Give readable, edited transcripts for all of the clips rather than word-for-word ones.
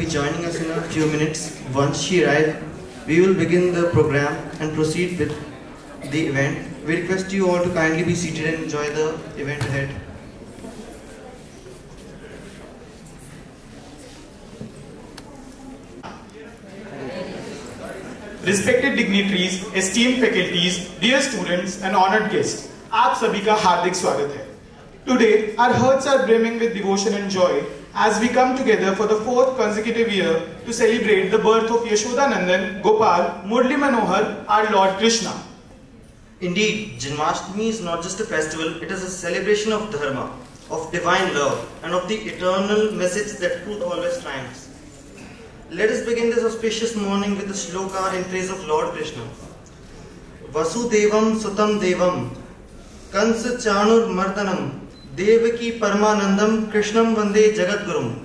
be joining us in a few minutes. Once she arrives, we will begin the program and proceed with the event. We request you all to kindly be seated and enjoy the event ahead. Respected dignitaries, esteemed faculties, dear students and honored guests, आप सभी का हार्दिक स्वागत है. Today, our hearts are brimming with devotion and joy as we come together for the fourth consecutive year to celebrate the birth of Yashodanandan Gopal Murli Manohar, our Lord Krishna. Indeed, Janmashtami is not just a festival, it is a celebration of dharma, of divine love, and of the eternal message that truth always triumphs. Let us begin this auspicious morning with a shloka in praise of Lord Krishna. Vasudevam Sutam Devam Kansa Chanur Mardanam Devaki Paramanandam Krishnam Vande Jagadgurum.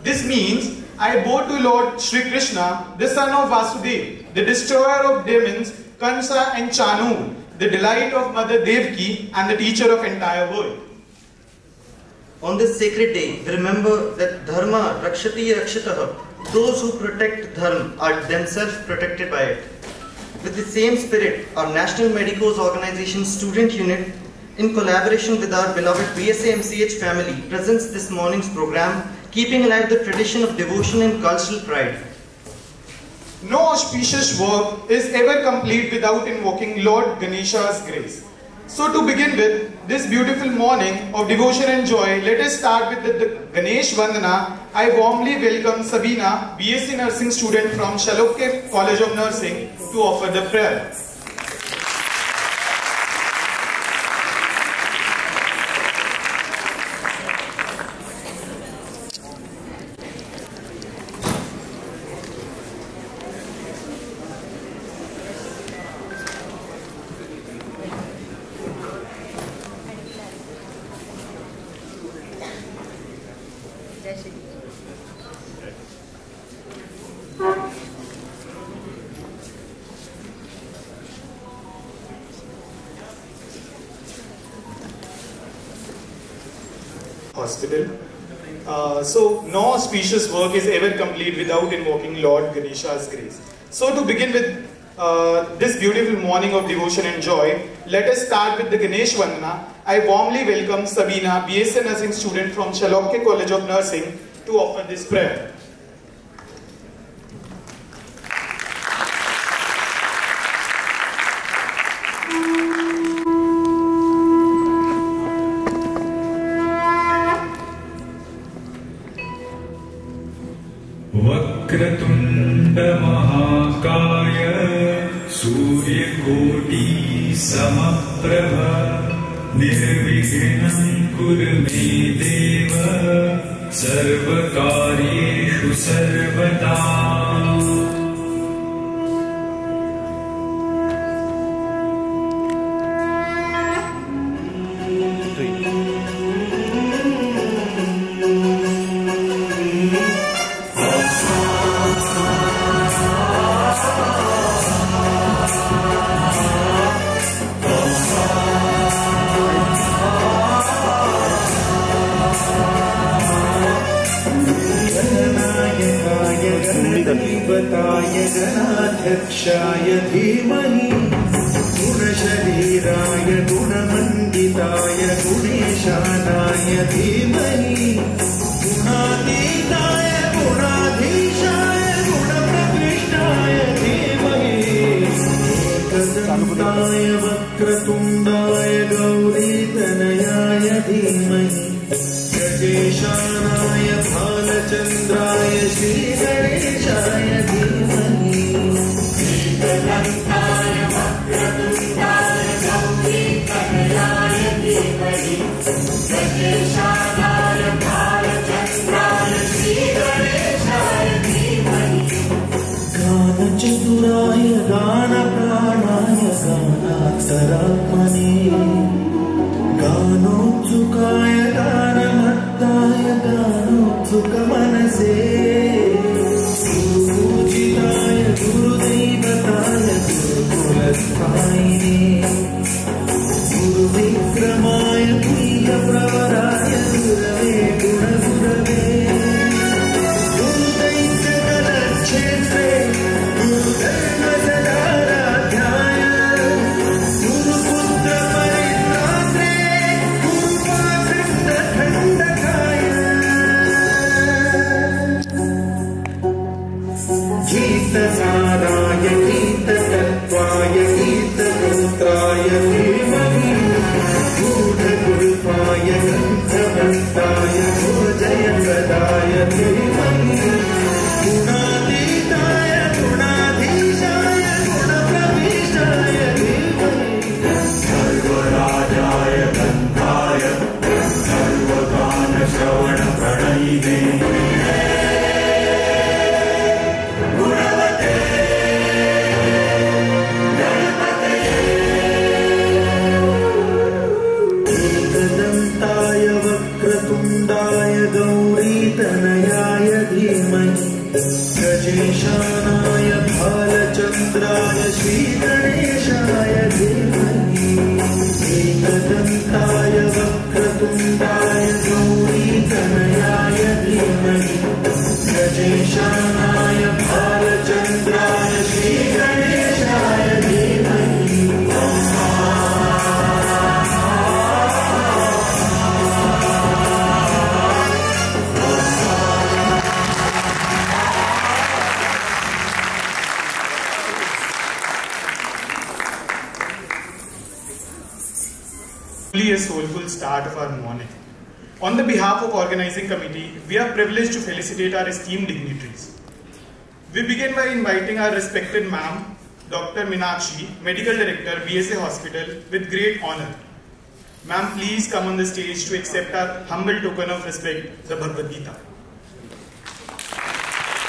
This means, I bow to Lord Shri Krishna, the son of Vasudeva, the destroyer of demons, Kansa and Chanur, the delight of Mother Devaki and the teacher of entire world. On this sacred day, we remember that Dharma Rakshati Rakshitaha, those who protect Dharma are themselves protected by it. With the same spirit, our National Medicos Organization Student Unit, in collaboration with our beloved BSA MCH family, presents this morning's program, keeping alive the tradition of devotion and cultural pride. No auspicious work is ever complete without invoking Lord Ganesha's grace. So to begin with this beautiful morning of devotion and joy, let us start with the Ganesh Vandana. I warmly welcome Sabina, BSc Nursing student from Shalokya College of Nursing, to offer the prayer. Hospital. So no auspicious work is ever complete without invoking Lord Ganesha's grace. So to begin with this beautiful morning of devotion and joy, let us start with the Ganesh Vandana. I warmly welcome Sabina, BSc Nursing student from Shalokya College of Nursing, to offer this prayer. Vakratunda महाकाय सूर्यकोटि समप्रभ निर्विघ्नं कुरु मे देव सर्वकार्येषु सर्वदा. गणाध्यक्षाय धीमहि गुणशरीराय गुणमण्डिताय गुणेशानाय धीमहि गुणातीताय गुणाधीशाय गुणप्रकृष्टाय धीमहि एकदन्ताय वक्रतुण्डाय गौरीतनयाय धीमहि गजेशानाय भालचन्द्राय श्रीगणेशाय धीमहि एकदन्ताय वक्रतुण्डाय गौरीतनयाय धीमहि गजेशानाय भालचन्द्राय श्रीगणेशाय धीमहि गानचतुराय गानप्राणाय गानान्तरात्मने गानोत्सुकाय गानमत्ताय गानोत्सुकमनसे गुरुपूजिताय गुरुदैवताय गुरुकुलस्थायिने गुरुविक्रमाय प्रियप्रवराय गुरवे गुणगुरवे गुरुदैत्याय चंद्राय श्रीगणेशाय धीमहि एकदन्ताय वक्रतुण्डाय गौरीतनयाय धीमहि गजेशानाय भालचन्द्राय श्रीगणेशाय धीमहि A soulful start of our morning. On the behalf of organizing committee, we are privileged to felicitate our esteemed dignitaries. We begin by inviting our respected ma'am, Dr. Meenakshi, Medical Director, BSA Hospital, with great honor. Ma'am, please come on the stage to accept our humble token of respect, the Bhagavad Gita.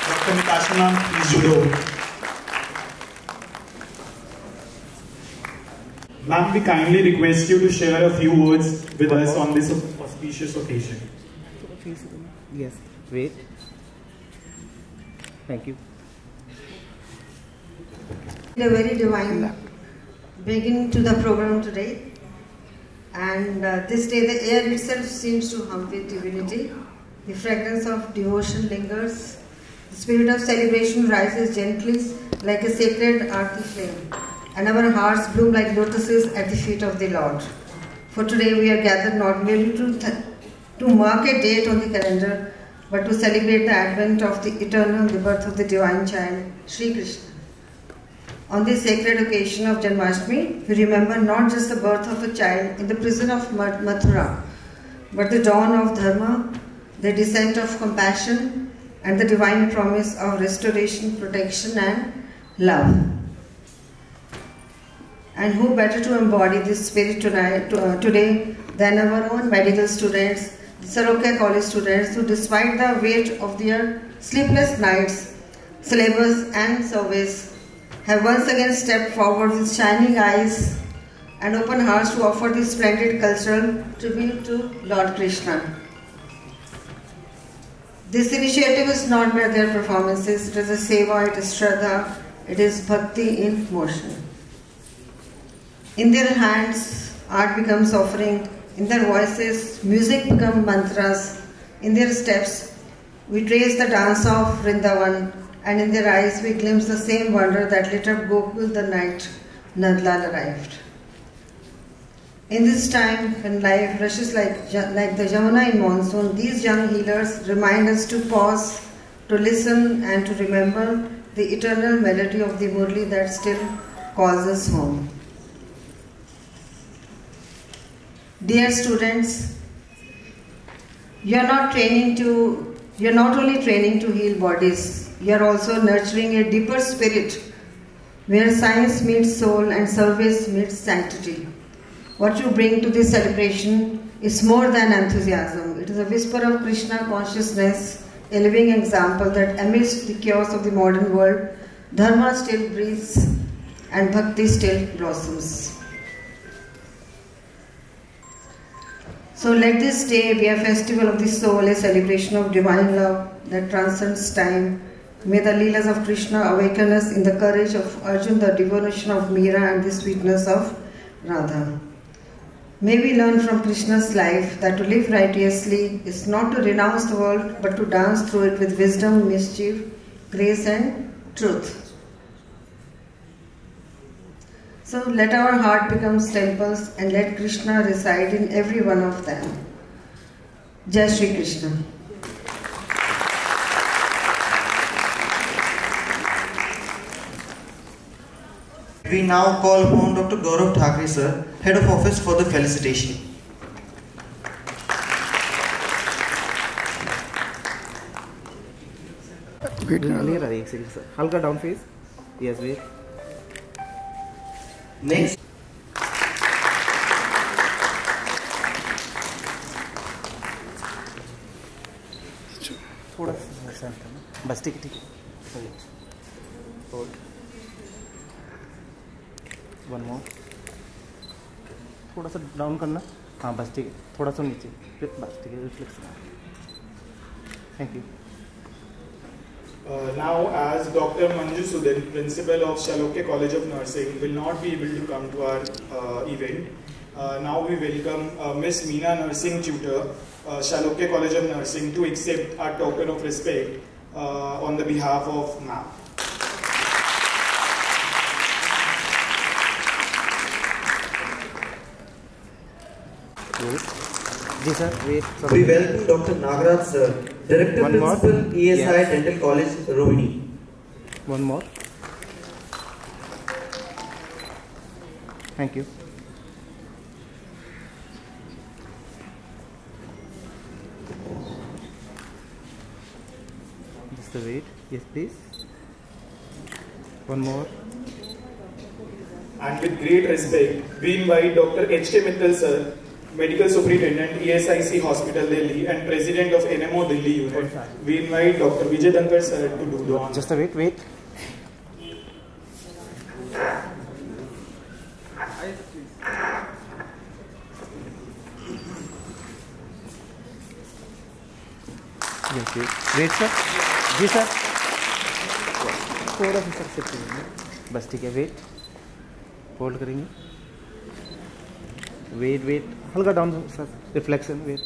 Dr. Meenakshi ma'am, please judo. Ma'am, we kindly request you to share a few words with us on this auspicious occasion. Yes, wait. Thank you. A very divine beginning to the program today, and this day the air itself seems to hum with divinity. The fragrance of devotion lingers. The spirit of celebration rises gently like a sacred arti flame, and our hearts bloom like lotuses at the feet of the Lord. For today we are gathered not merely to mark a date on the calendar, but to celebrate the advent of the eternal, the birth of the divine child, Sri Krishna. On this sacred occasion of Janmashtami, we remember not just the birth of a child in the prison of Mathura, but the dawn of Dharma, the descent of compassion, and the divine promise of restoration, protection, and love. And who better to embody this spirit today than our own medical students, the Sarokia College students, who despite the weight of their sleepless nights, syllabus and service, have once again stepped forward with shining eyes and open hearts to offer this splendid cultural tribute to Lord Krishna. This initiative is not mere their performances, it is a seva, it is shraddha, it is bhakti in motion. In their hands, art becomes offering. In their voices, music becomes mantras. In their steps, we trace the dance of Vrindavan, and in their eyes, we glimpse the same wonder that lit up Gokul the night Nandlal arrived. In this time, when life rushes like the Yamuna in monsoon, these young healers remind us to pause, to listen, and to remember the eternal melody of the Murli that still calls us home. Dear students, you're not only training to heal bodies, you're also nurturing a deeper spirit where science meets soul and service meets sanctity. What you bring to this celebration is more than enthusiasm. It is a whisper of Krishna consciousness, a living example that amidst the chaos of the modern world, Dharma still breathes and Bhakti still blossoms. So let this day be a festival of the soul, a celebration of divine love that transcends time. May the Leelas of Krishna awaken us in the courage of Arjuna, the devotion of Meera, and the sweetness of Radha. May we learn from Krishna's life that to live righteously is not to renounce the world, but to dance through it with wisdom, mischief, grace, and truth. So let our heart become temples and let Krishna reside in every one of them. Jai Shri Krishna. We now call upon Dr. Gaurav Thakre sir, Head of Office, for the felicitation. Clear है एक second sir, हल्का down face. Yes, wait. Next. थोड़ा सा बस ठीक है. Hold. One more. थोड़ा सा डाउन करना. हाँ बस ठीक है. थोड़ा सा नीचे. बस ठीक है. Reflection. Thank you. Now, as Dr. Manju Sudin, Principal of Shalokya College of Nursing, will not be able to come to our event, now we welcome Miss Meena, Nursing Tutor, Shalokya College of Nursing, to accept our token of respect on the behalf of MAM. जी sir wait We welcome Dr. Nagaraj sir, Director One more. Principal ESI Yes. Dental College, Rohini. One more thank you just wait yes please one more And with great respect, we invite Dr. H.K. Mittal sir, Medical Superintendent, ESIC Hospital, Delhi, and President of NMO Delhi Unit. We invite Dr. Vijay Dhankar sir to do the honors. Just wait wait sir जी sir थोड़ा सा sir shift करेंगे बस ठीक है wait hold करेंगे wait हल्का down sir reflection wait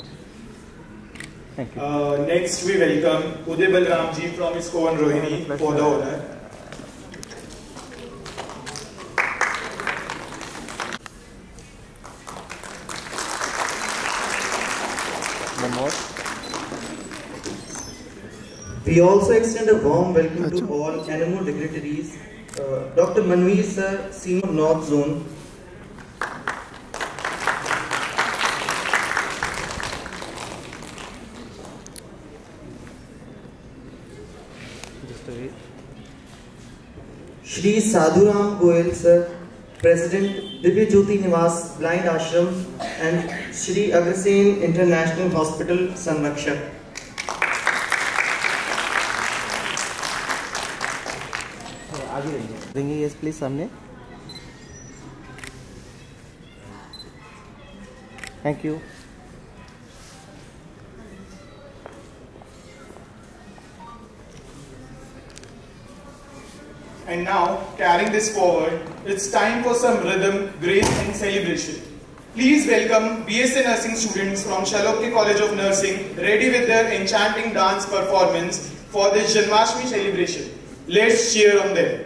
thank you Next, we welcome Uday Balram ji from ISKCON Rohini for the honor. One more We also extend a warm welcome to all NMO dignitaries. Dr. Manveer sir, Senior North Zone. Just wait Shri Sadhuram Goyal sir, President Divya Jyoti Niwas Blind Ashram and Shri Agrasen International Hospital, Sanrakshak. आगे देंगे yes please सामने thank you And now, carrying this forward, it's time for some rhythm, grace, and celebration. Please welcome BSc Nursing students from Shalokya College of Nursing, ready with their enchanting dance performance for this Janmashtami celebration. Let's cheer on them.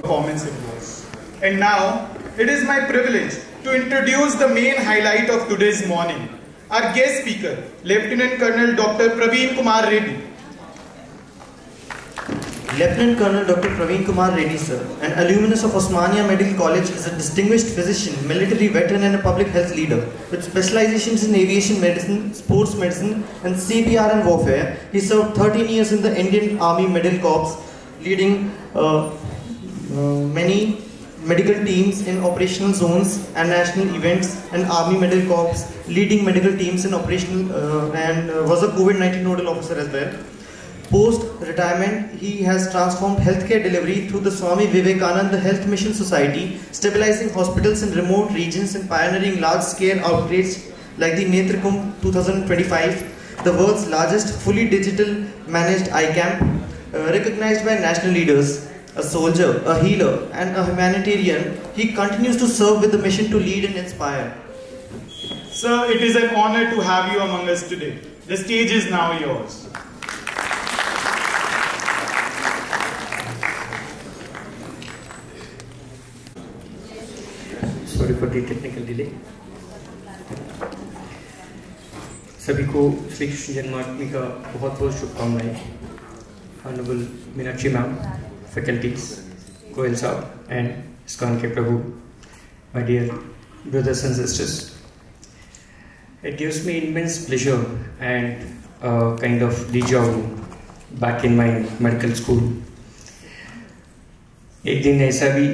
performance it was. And now, it is my privilege to introduce the main highlight of today's morning. Our guest speaker, Lieutenant Colonel Dr. Praveen Kumar Reddy. Lieutenant Colonel Dr. Praveen Kumar Reddy, sir, an alumnus of Osmania Medical College, is a distinguished physician, military veteran and a public health leader. With specializations in aviation medicine, sports medicine and CPR and warfare, he served 13 years in the Indian Army Medical Corps, leading many medical teams in operational zones and national events, and Army Medical Corps leading medical teams in operational and was a COVID-19 nodal officer as well. Post-retirement, he has transformed healthcare delivery through the Swami Vivekananda Health Mission Society, stabilizing hospitals in remote regions and pioneering large-scale outbreaks like the Netrakumbh 2025, the world's largest fully digital managed eye camp, recognized by national leaders. A soldier, a healer, and a humanitarian, he continues to serve with the mission to lead and inspire. Sir, it is an honor to have you among us today. The stage is now yours. Sorry for the technical delay. सभी को श्री कृष्ण जन्माष्टमी का बहुत बहुत शुभकामनाएं. Honourable Meenakshi ma'am, faculties, Goyal साहब and ISKCON के प्रभु, my dear brothers and sisters. It gives me immense pleasure and a kind of deja vu back in my medical school. एक दिन ऐसा भी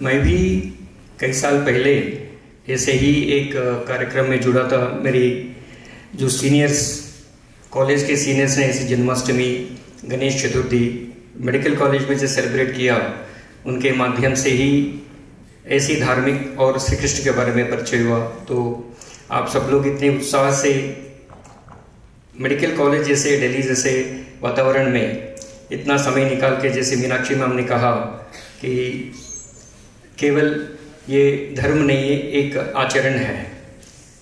मैं भी कई साल पहले ऐसे ही एक कार्यक्रम में जुड़ा था. मेरी जो सीनियर्स, कॉलेज के सीनियर्स ने ऐसी जन्माष्टमी, गणेश चतुर्थी मेडिकल कॉलेज में जो सेलिब्रेट किया, उनके माध्यम से ही ऐसी धार्मिक और श्री कृष्ण के बारे में परिचय हुआ. तो आप सब लोग इतने उत्साह से मेडिकल कॉलेज जैसे दिल्ली जैसे वातावरण में इतना समय निकाल के, जैसे मीनाक्षी मैम ने कहा कि केवल ये धर्म नहीं है, एक आचरण है.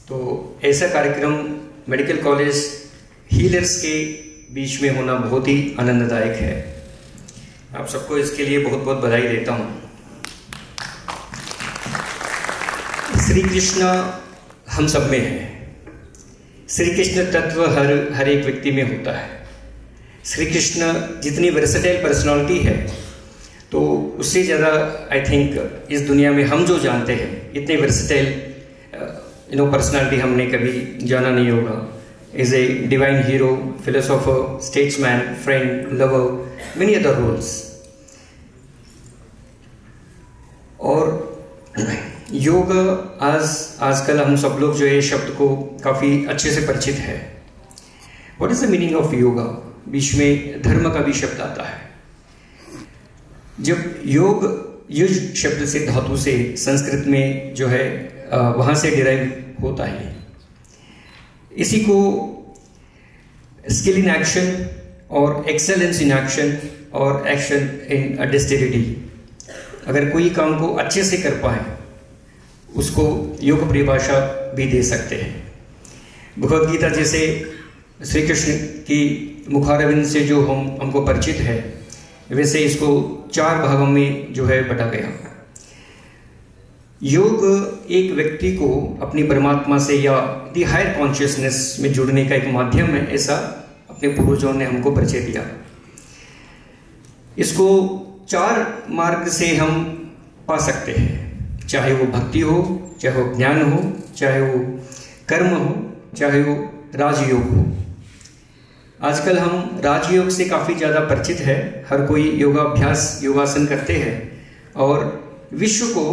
तो ऐसा कार्यक्रम मेडिकल कॉलेज हीलर्स के बीच में होना बहुत ही आनंददायक है. आप सबको इसके लिए बहुत बहुत बधाई देता हूँ. श्री कृष्ण हम सब में है. श्री कृष्ण तत्व हर एक व्यक्ति में होता है. श्री कृष्ण जितनी वर्सेटाइल पर्सनालिटी है, तो उससे ज़्यादा आई थिंक इस दुनिया में हम जो जानते हैं, इतने वर्सेटाइल पर्सनालिटी हमने कभी जाना नहीं होगा. Is a divine hero, philosopher, statesman, friend, lover, many other roles. और योग आजकल हम सब लोग जो है शब्द को काफ़ी अच्छे से परिचित है. What is the meaning of yoga? बीच में धर्म का भी शब्द आता है. जब योग युज शब्द से, धातु से, संस्कृत में जो है वहाँ से डिराइव होता है. इसी को स्किल इन एक्शन और एक्सेलेंस इन एक्शन और एक्शन इन डेस्टिनिटी, अगर कोई काम को अच्छे से कर पाए उसको योग परिभाषा भी दे सकते हैं. भगवद गीता जैसे श्री कृष्ण की मुखारविंद से जो हमको परिचित है, वैसे इसको 4 भागों में जो है बटा गया. योग एक व्यक्ति को अपनी परमात्मा से या दी हायर कॉन्शियसनेस में जुड़ने का एक माध्यम है, ऐसा अपने पूर्वजों ने हमको परिचय दिया. इसको 4 मार्ग से हम पा सकते हैं, चाहे वो भक्ति हो, चाहे वो ज्ञान हो, चाहे वो कर्म हो, चाहे वो राजयोग हो. आजकल हम राजयोग से काफ़ी ज़्यादा परिचित है. हर कोई योगाभ्यास, योगासन करते हैं और विश्व को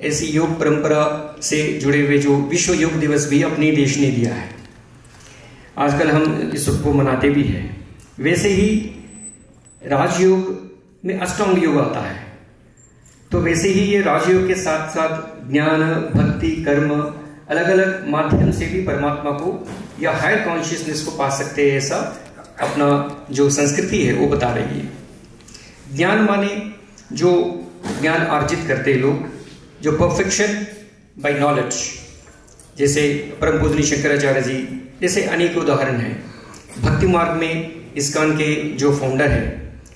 ऐसी योग परंपरा से जुड़े हुए जो विश्व योग दिवस भी अपने देश ने दिया है. आजकल हम इस सबको मनाते भी हैं. वैसे ही राजयोग में अष्टांग योग आता है, तो वैसे ही ये राजयोग के साथ साथ ज्ञान, भक्ति, कर्म, अलग अलग माध्यम से भी परमात्मा को या हायर कॉन्शियसनेस को पा सकते हैं. ऐसा अपना जो संस्कृति है वो बता रही है. ज्ञान माने जो ज्ञान अर्जित करते लोग, जो परफेक्शन बाय नॉलेज, जैसे परम पूजनीय शंकराचार्य जी जैसे अनेक उदाहरण हैं। भक्ति मार्ग में इस्कॉन के जो फाउंडर है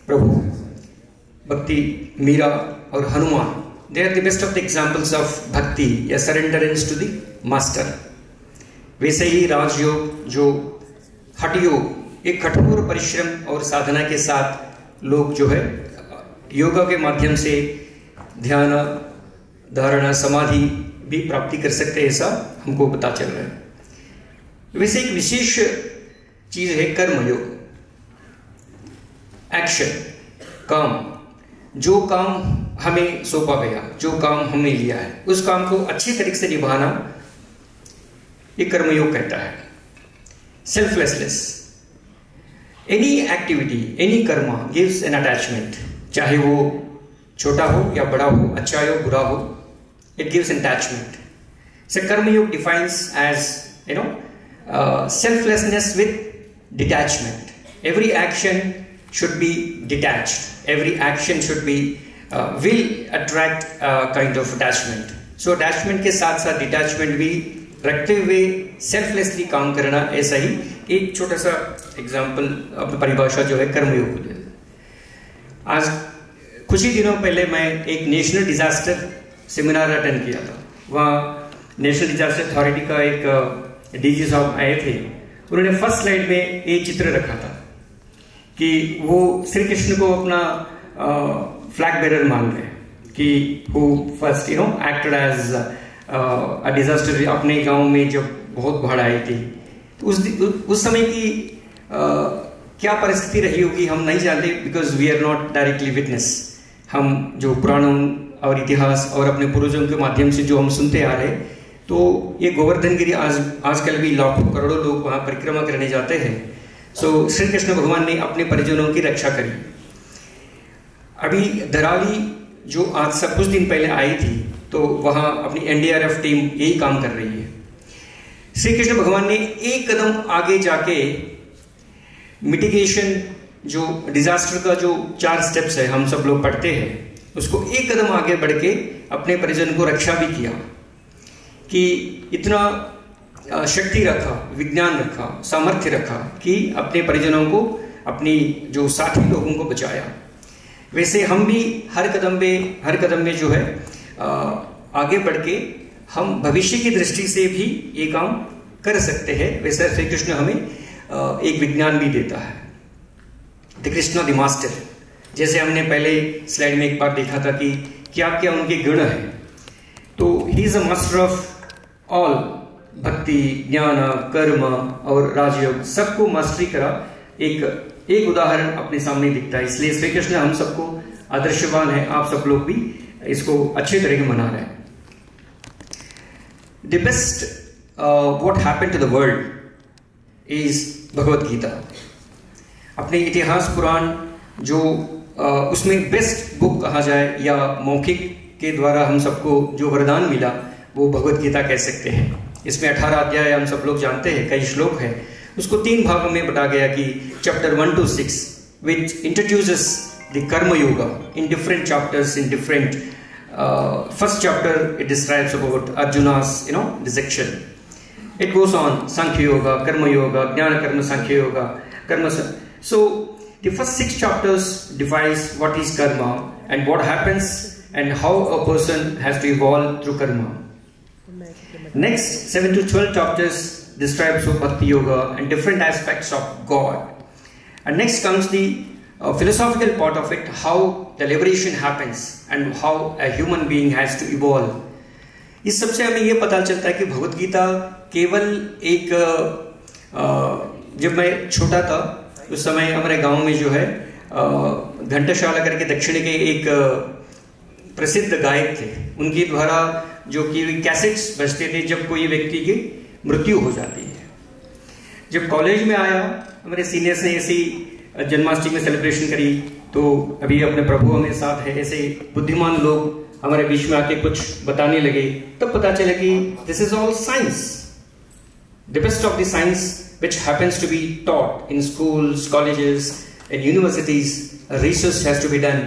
प्रभु भक्ति मीरा और Hanuman, they are the best of the examples of bhakti या सरेंडरेंस टू द मास्टर। वैसे ही राजयोग जो हठ योग, एक कठोर परिश्रम और साधना के साथ लोग जो है योगा के माध्यम से ध्यान, धारणा, समाधि भी प्राप्ति कर सकते हैं, ऐसा हमको पता चल रहा है। वैसे एक विशेष चीज है कर्मयोग, एक्शन, काम। जो काम हमें सौंपा गया, जो काम हमने लिया है, उस काम को अच्छी तरीके से निभाना ये कर्मयोग कहता है। Selflessness, any activity, any Karma gives an attachment, चाहे वो छोटा हो या बड़ा हो, अच्छा हो बुरा हो, it gives attachment. So karma yoga defines as selflessness with detachment. Every action should be detached. Every action should be will attract kind of attachment. So attachment के साथ साथ detachment भी रखते हुए selflessly काम करना, ऐसा ही एक छोटा सा एग्जाम्पल अपनी परिभाषा जो है कर्मयोग को दे। आज कुछ ही दिनों पहले मैं एक नेशनल डिजास्टर सेमिनार अटेंड किया था। वहाँ नेशनल डिजास्टर अथॉरिटी का एक डीजी साहब आए थे। उन्होंने फर्स्ट स्लाइड में एक चित्र रखा था कि वो श्री कृष्ण को अपना फ्लैग बेरर मान रहे हैं कि who first acted as a disaster. अपने गांव में जब बहुत बाढ़ आई थी तो उस समय की क्या परिस्थिति रही होगी हम नहीं जानते, because we are not directly witness. हम जो पुराणों और इतिहास और अपने पूर्वजों के माध्यम से जो हम सुनते आ रहे, तो ये गोवर्धन गिरी आजकल भी लाखों करोड़ों लोग वहां परिक्रमा करने जाते हैं। सो श्री कृष्ण भगवान ने अपने परिजनों की रक्षा करी। अभी धराली जो आज से कुछ दिन पहले आई थी, तो वहां अपनी एनडीआरएफ टीम यही काम कर रही है। श्री कृष्ण भगवान ने एक कदम आगे जाके मिटिगेशन, जो डिजास्टर का जो 4 स्टेप्स है हम सब लोग पढ़ते हैं, उसको एक कदम आगे बढ़ के अपने परिजन को रक्षा भी किया कि इतना शक्ति रखा, विज्ञान रखा, सामर्थ्य रखा कि अपने परिजनों को, अपनी जो साथी लोगों को बचाया। वैसे हम भी हर कदम में जो है आगे बढ़ के हम भविष्य की दृष्टि से भी ये काम कर सकते हैं। वैसे श्री कृष्ण हमें एक विज्ञान भी देता है, द कृष्णा द मास्टर। जैसे हमने पहले स्लाइड में एक बार देखा था कि क्या क्या उनके गुण हैं, तो he is a master of all, भक्ति, ज्ञान, कर्म और राजयोग, सबको मास्टरी करा। एक उदाहरण अपने सामने दिखता है। इसलिए श्री कृष्ण हम सबको आदर्शवान है। आप सब लोग भी इसको अच्छे तरीके मना रहे हैं। The best what happened to the world is Bhagavad Gita. अपने इतिहास पुराण जो उसमें बेस्ट बुक कहा जाए या मौखिक के द्वारा हम सबको जो वरदान मिला, वो भगवत गीता कह सकते हैं। इसमें 18 अध्याय हम सब लोग जानते हैं, कई श्लोक हैं। उसको 3 भागों में बता गया कि chapter 1 to 6 which introduces the karma yoga in different chapters, in different first chapter it describes about Arjuna's dissection. It goes on Sankhya yoga, karma yoga, jnana karma, Sankhya yoga, karma. So the first 6 chapters defines what is karma and what happens and how a person has to evolve through karma. Next 7 to 12 chapters describes bhakti yoga and different aspects of God. And next comes the philosophical part of it, how the liberation happens and how a human being has to evolve. इस सबसे हमें ये पता चलता है कि भगवत गीता केवल एक जब मैं छोटा था उस समय हमारे गांव में जो है घंटाशाला करके दक्षिण के एक प्रसिद्ध गायक थे, उनके द्वारा जो कि कैसेट्स बजते थे जब कोई व्यक्ति की मृत्यु हो जाती है। जब कॉलेज में आया, हमारे सीनियर्स ने ऐसी जन्माष्टमी में सेलिब्रेशन करी, तो अभी अपने प्रभु हमें साथ है, ऐसे बुद्धिमान लोग हमारे बीच में आके कुछ बताने लगे। तब पता चला कि this is all science, the best of the science which happens to be taught in schools, colleges in universities, research has to be done.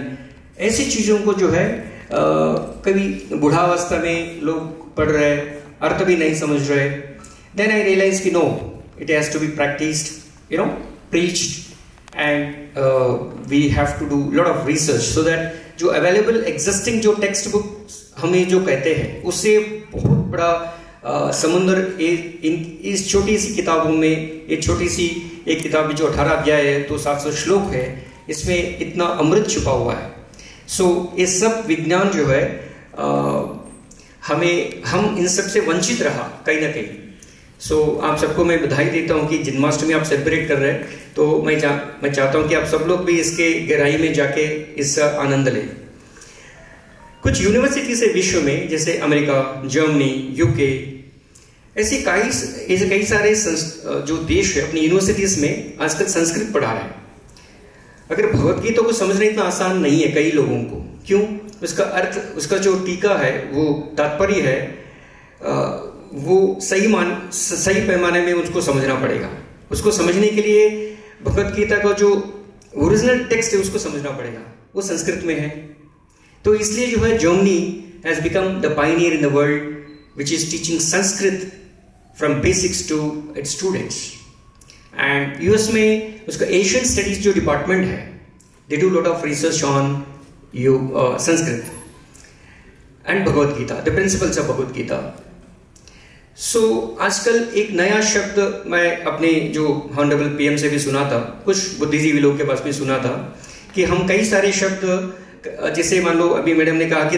ऐसी चीजों को जो है कभी बुढ़ावस्था में लोग पढ़ रहे, अर्थ भी नहीं समझ रहे. Then I realized कि no, it has to be practiced, preached, and we have to do lot of research so that जो available existing जो text books हमें जो कहते हैं उससे बहुत बड़ा समुद्र इस छोटी सी किताबों में, एक छोटी सी एक किताब जो 18 अध्याय है तो 700 श्लोक है, इसमें इतना अमृत छुपा हुआ है. सो ये सब विज्ञान जो है हम इन सब से वंचित रहा कहीं ना कहीं. सो आप सबको मैं बधाई देता हूं कि जन्माष्टमी आप सेलिब्रेट कर रहे हैं, तो मैं चाहता हूं कि आप सब लोग भी इसके गहराई में जाके इसका आनंद लें. कुछ यूनिवर्सिटी से विश्व में, जैसे अमेरिका, जर्मनी, यूके, ऐसे कई सारे जो देश है अपनी यूनिवर्सिटीज में आजकल संस्कृत पढ़ा रहे हैं. अगर भगवत गीता को समझना इतना आसान नहीं है कई लोगों को. क्यों? उसका अर्थ, उसका जो टीका है, वो तात्पर्य है, वो सही पैमाने में उसको समझना पड़ेगा. उसको समझने के लिए भगवत गीता का जो ओरिजिनल टेक्स्ट है उसको समझना पड़ेगा, वो संस्कृत में है. तो इसलिए जो है Germany has become the pioneer in the world which is teaching Sanskrit from basics to its students. And US में उसका एशियन स्टडीज जो डिपार्टमेंट है, they do lot of research on Sanskrit and Bhagavad Gita, the principles of Bhagavad Gita. So आजकल एक नया शब्द मैं अपने जो हॉनरेबल पीएम से भी सुना था, कुछ बुद्धिजीवी लोग के पास भी सुना था, कि हम कई सारे शब्द, जैसे मान लो अभी मैडम ने कहा कि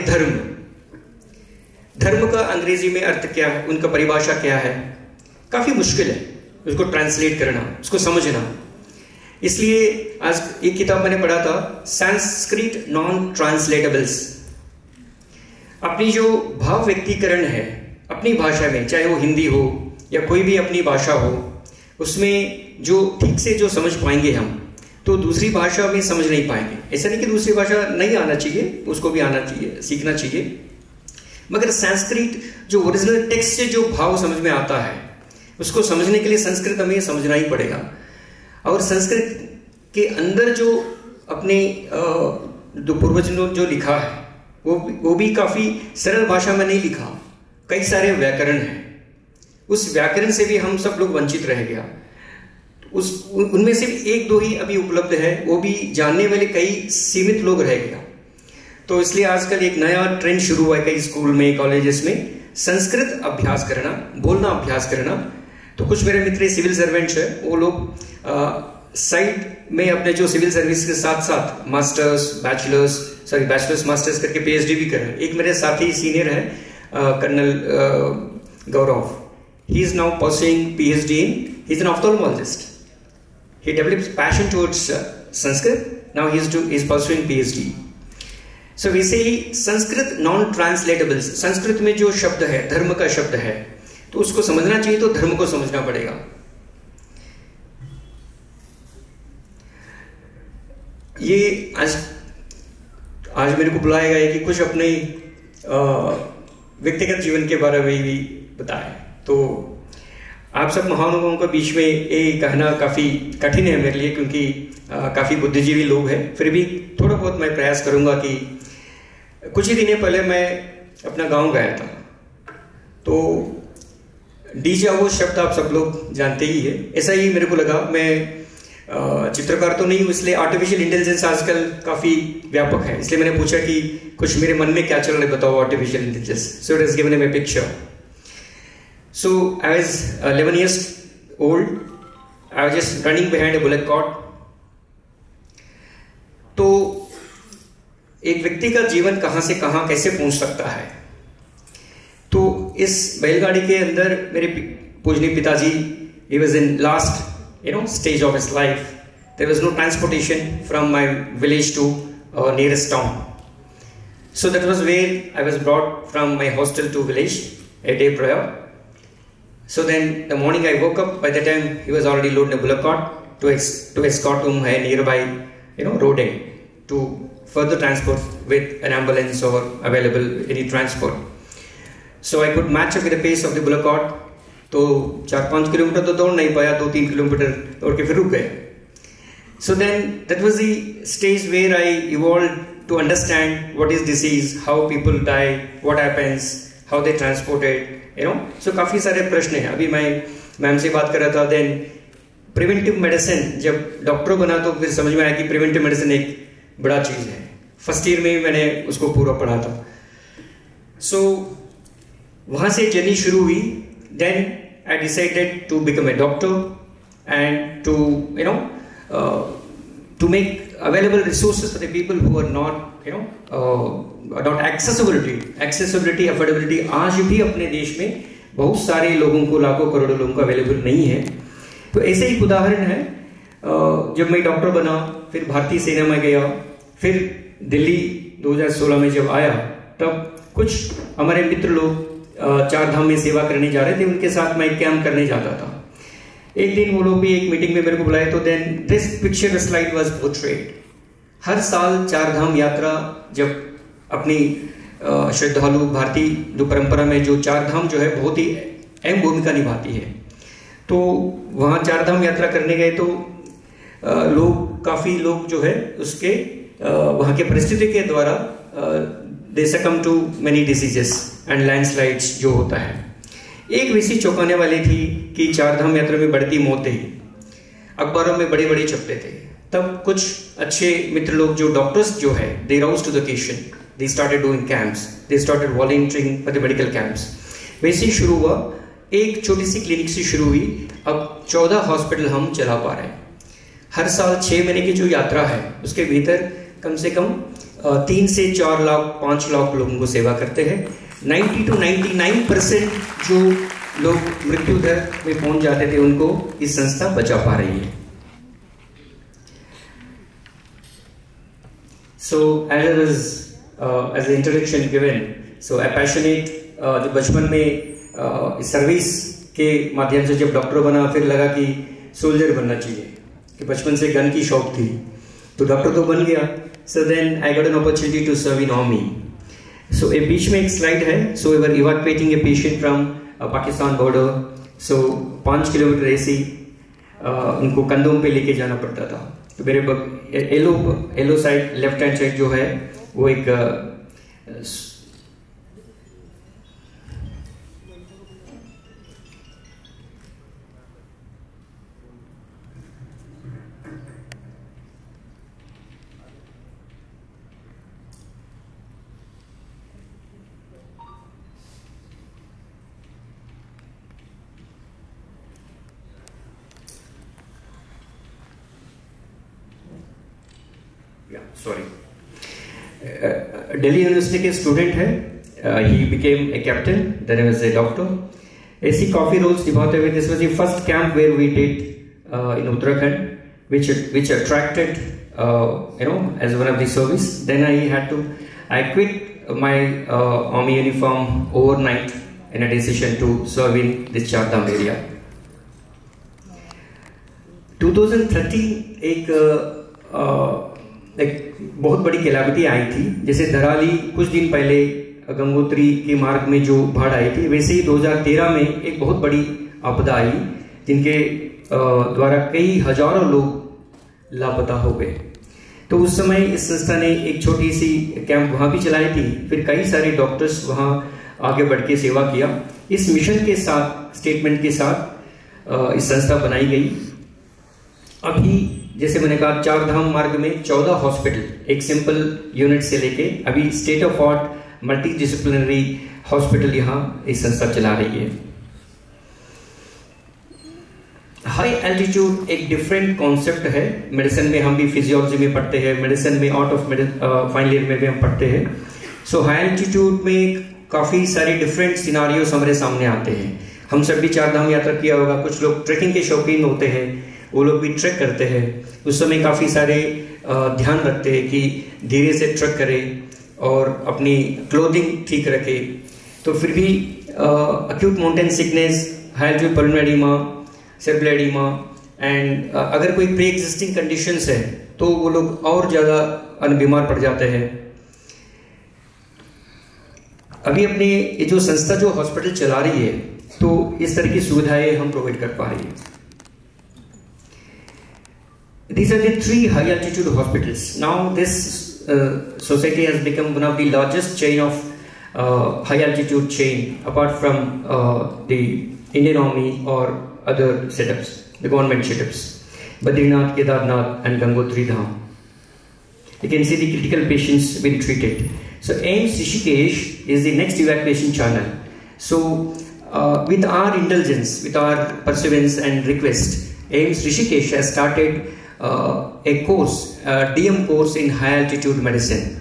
धर्म का अंग्रेजी में अर्थ क्या है, उनका परिभाषा क्या है, काफी मुश्किल है उसको ट्रांसलेट करना, उसको समझना. इसलिए आज एक किताब मैंने पढ़ा था, संस्कृत नॉन ट्रांसलेटेबल्स. अपनी जो भाव व्यक्तिकरण है अपनी भाषा में, चाहे वो हिंदी हो या कोई भी अपनी भाषा हो, उसमें जो ठीक से जो समझ पाएंगे हम, तो दूसरी भाषा में समझ नहीं पाएंगे. ऐसा नहीं कि दूसरी भाषा नहीं आना चाहिए, उसको भी आना चाहिए, सीखना चाहिए, मगर संस्कृत जो ओरिजिनल टेक्स्ट से जो भाव समझ में आता है उसको समझने के लिए संस्कृत हमें समझना ही पड़ेगा. और संस्कृत के अंदर जो अपने पूर्वजों जो लिखा है वो भी काफी सरल भाषा में नहीं लिखा. कई सारे व्याकरण हैं, उस व्याकरण से भी हम सब लोग वंचित रह गया. उनमें से एक दो ही अभी उपलब्ध है, वो भी जानने वाले कई सीमित लोग रह गया. तो इसलिए आजकल एक नया ट्रेंड शुरू हुआ है कई स्कूल में, कॉलेजेस में, संस्कृत अभ्यास करना, बोलना अभ्यास करना. तो कुछ मेरे मित्र सिविल सर्वेंट्स है, वो लोग साइड में अपने जो सिविल सर्विस के साथ साथ बैचलर्स मास्टर्स करके पीएचडी भी कर रहे हैं. एक मेरे साथी सीनियर है colonel Gaurav, he is now pursuing PhD in, he is an ophthalmologist. He develops passion towards Sanskrit. Now he is pursuing PhD. So we say Sanskrit non-translatables. Sanskrit में जो शब्द है, धर्म का शब्द है, तो उसको समझना चाहिए, तो धर्म को समझना पड़ेगा. ये आज मेरे को बुलाया गया है कि कुछ अपने व्यक्तिगत जीवन के बारे में भी बताएं. तो आप सब महानुभावों के बीच में ये कहना काफ़ी कठिन है मेरे लिए, क्योंकि काफ़ी बुद्धिजीवी लोग हैं. फिर भी थोड़ा बहुत मैं प्रयास करूंगा कि कुछ ही दिन पहले मैं अपना गांव गया था, तो डीजावो शब्द आप सब लोग जानते ही है. ऐसा ही मेरे को लगा. मैं चित्रकार तो नहीं हूँ, इसलिए आर्टिफिशियल इंटेलिजेंस आजकल काफ़ी व्यापक है, इसलिए मैंने पूछा कि कुछ मेरे मन में क्या चल रहा है, बताओ artificial intelligence. So it has given me a picture. So I was 11 years old. I was just running behind a bullock cart. तो एक व्यक्ति का जीवन कहां से कहां कैसे पहुंच सकता है. तो इस बैलगाड़ी के अंदर मेरे पूजनीय पिताजी, he was in last stage of his life. There was no transportation from my village to nearest town. So that was where I was brought from my hostel to village a day prior. So then the morning I woke up, by the time he was already loaded in a bullock cart to escort him nearby road end to further transport with an ambulance or available any transport. So I could match up with the pace of the bullock cart. तो 4-5 kilometre तो दौड़ नहीं पाया, 2-3 kilometre दौड़ के फिर रुक गए. So then that was the stage where I evolved to understand what is disease, how people die, what happens, how they transported, you know. So काफी सारे प्रश्न हैं. अभी मैं मैम से बात कर रहा था. Then प्रिवेंटिव मेडिसिन, जब डॉक्टर बना तो फिर समझ में आया कि प्रिवेंटिव मेडिसिन एक बड़ा चीज है. फर्स्ट ईयर में ही मैंने उसको पूरा पढ़ा था. सो वहां से जर्नी शुरू हुई. Then I decided to become a doctor and to you know to make available resources for the people who are not not accessibility affordability. आज भी अपने देश में बहुत सारे लोगों को, लाखों करोड़ों लोगों को अवेलेबल नहीं है. तो ऐसे ही उदाहरण है. जब मैं डॉक्टर बना, फिर भारतीय सेना में गया, फिर दिल्ली 2016 में जब आया, तब कुछ हमारे मित्र लोग चार धाम में सेवा करने जा रहे थे. उनके साथ मैं कैंप करने जाता था. एक दिन वो लोग भी एक मीटिंग में मेरे को बुलाए. तो then this picture slide was portrayed. हर साल चार धाम यात्रा, जब अपनी श्रद्धालु भारतीय जो परंपरा में जो चार धाम जो है बहुत ही अहम भूमिका निभाती है, तो वहाँ चार धाम यात्रा करने गए तो काफी लोग जो है उसके वहाँ के परिस्थिति के द्वारा they succumb to many diseases and landslides जो होता है. एक विषय चौंकाने वाली थी कि चार धाम यात्रा में बढ़ती मौतें अखबारों में बड़े बड़े छपते थे. तब कुछ अच्छे मित्र लोग जो डॉक्टर्स जो है, they rose to the occasion, they started doing camps, they started volunteering for the medical camps. वैसे ही शुरू हुआ. एक छोटी सी क्लिनिक से शुरू हुई. अब 14 हॉस्पिटल हम चला पा रहे हैं. हर साल 6 महीने की जो यात्रा है उसके भीतर कम से कम 3 से 4 लाख 5 लाख लोगों को सेवा करते हैं. 90 to 99% जो लोग मृत्यु दर में पहुंच जाते थे उनको इस संस्था बचा पा रही है. So as the introduction given, so passionate जो बचपन में सर्विस के माध्यम से जब डॉक्टर बना, फिर लगा कि सोल्जर बनना चाहिए, कि बचपन से गन की शौक थी, तो डॉक्टर तो बन गया. So then I got an opportunity to serve in army. So एक बीच में एक स्लाइड है. So we were evacuating a patient from Pakistan border. So 5 kilometre ऐसी उनको कंधों पे लेके जाना पड़ता था. तो मेरे yellow side, left hand side जो है वो एक दिल्ली यूनिवर्सिटी के स्टूडेंट है. He became a captain, then he was a doctor. ऐसी काफी रोल्स निभाते हुए this was the first camp where we did in Uttarakhand, which attracted as one of the service. Then I quit my army uniform overnight in a decision to serve in this Char Dham area. 2013 एक बहुत बड़ी calamity आई थी. जैसे धराली कुछ दिन पहले गंगोत्री के मार्ग में जो बाढ़ आई थी, वैसे ही 2013 में एक बहुत बड़ी आपदा आई जिनके द्वारा कई हजारों लोग लापता हो गए. तो उस समय इस संस्था ने एक छोटी सी कैंप वहां भी चलाई थी. फिर कई सारे डॉक्टर्स वहां आगे बढ़ के सेवा किया. इस मिशन के साथ, स्टेटमेंट के साथ इस संस्था बनाई गई. अभी जैसे मैंने कहा, चार धाम मार्ग में 14 हॉस्पिटल, एक सिंपल यूनिट से लेके अभी state of art multi disciplinary hospital यहाँ इस संस्था चला रही है. हाई एल्टीट्यूड एक डिफरेंट कॉन्सेप्ट है. मेडिसिन में हम भी फिजियोलॉजी में पढ़ते हैं, मेडिसिन में आर्ट ऑफ फाइनल ईयर में भी हम पढ़ते हैं. सो हाई एल्टीट्यूड में काफी सारे डिफरेंट सिनारियोस हमारे सामने आते हैं. हम सब भी चार धाम यात्रा किया होगा. कुछ लोग ट्रेकिंग के शौकीन होते हैं, वो लोग भी ट्रैक करते हैं. उस समय काफी सारे ध्यान रखते हैं कि धीरे से ट्रैक करें और अपनी क्लोथिंग ठीक रखे. तो फिर भी acute mountain sickness, high altitude pulmonary oedema, cerebral oedema and अगर कोई प्री एग्जिस्टिंग कंडीशंस है तो वो लोग और ज्यादा बीमार पड़ जाते हैं. अभी अपनी ये जो संस्था जो हॉस्पिटल चला रही है, तो इस तरह की सुविधाएं हम प्रोवाइड कर पा रही है. these are the 3 high altitude hospitals. Now this society has become one of the largest chain of high altitude chain, apart from the Indian Army or other setups, the government setups, Badrinath, Kedarnath and Gangotri Dham. You can see the critical patients being treated. So AIIMS Rishikesh is the next evacuation channel. So with our indulgence, with our pursuance and request, AIIMS Rishikesh has started a course, DM course in high altitude medicine.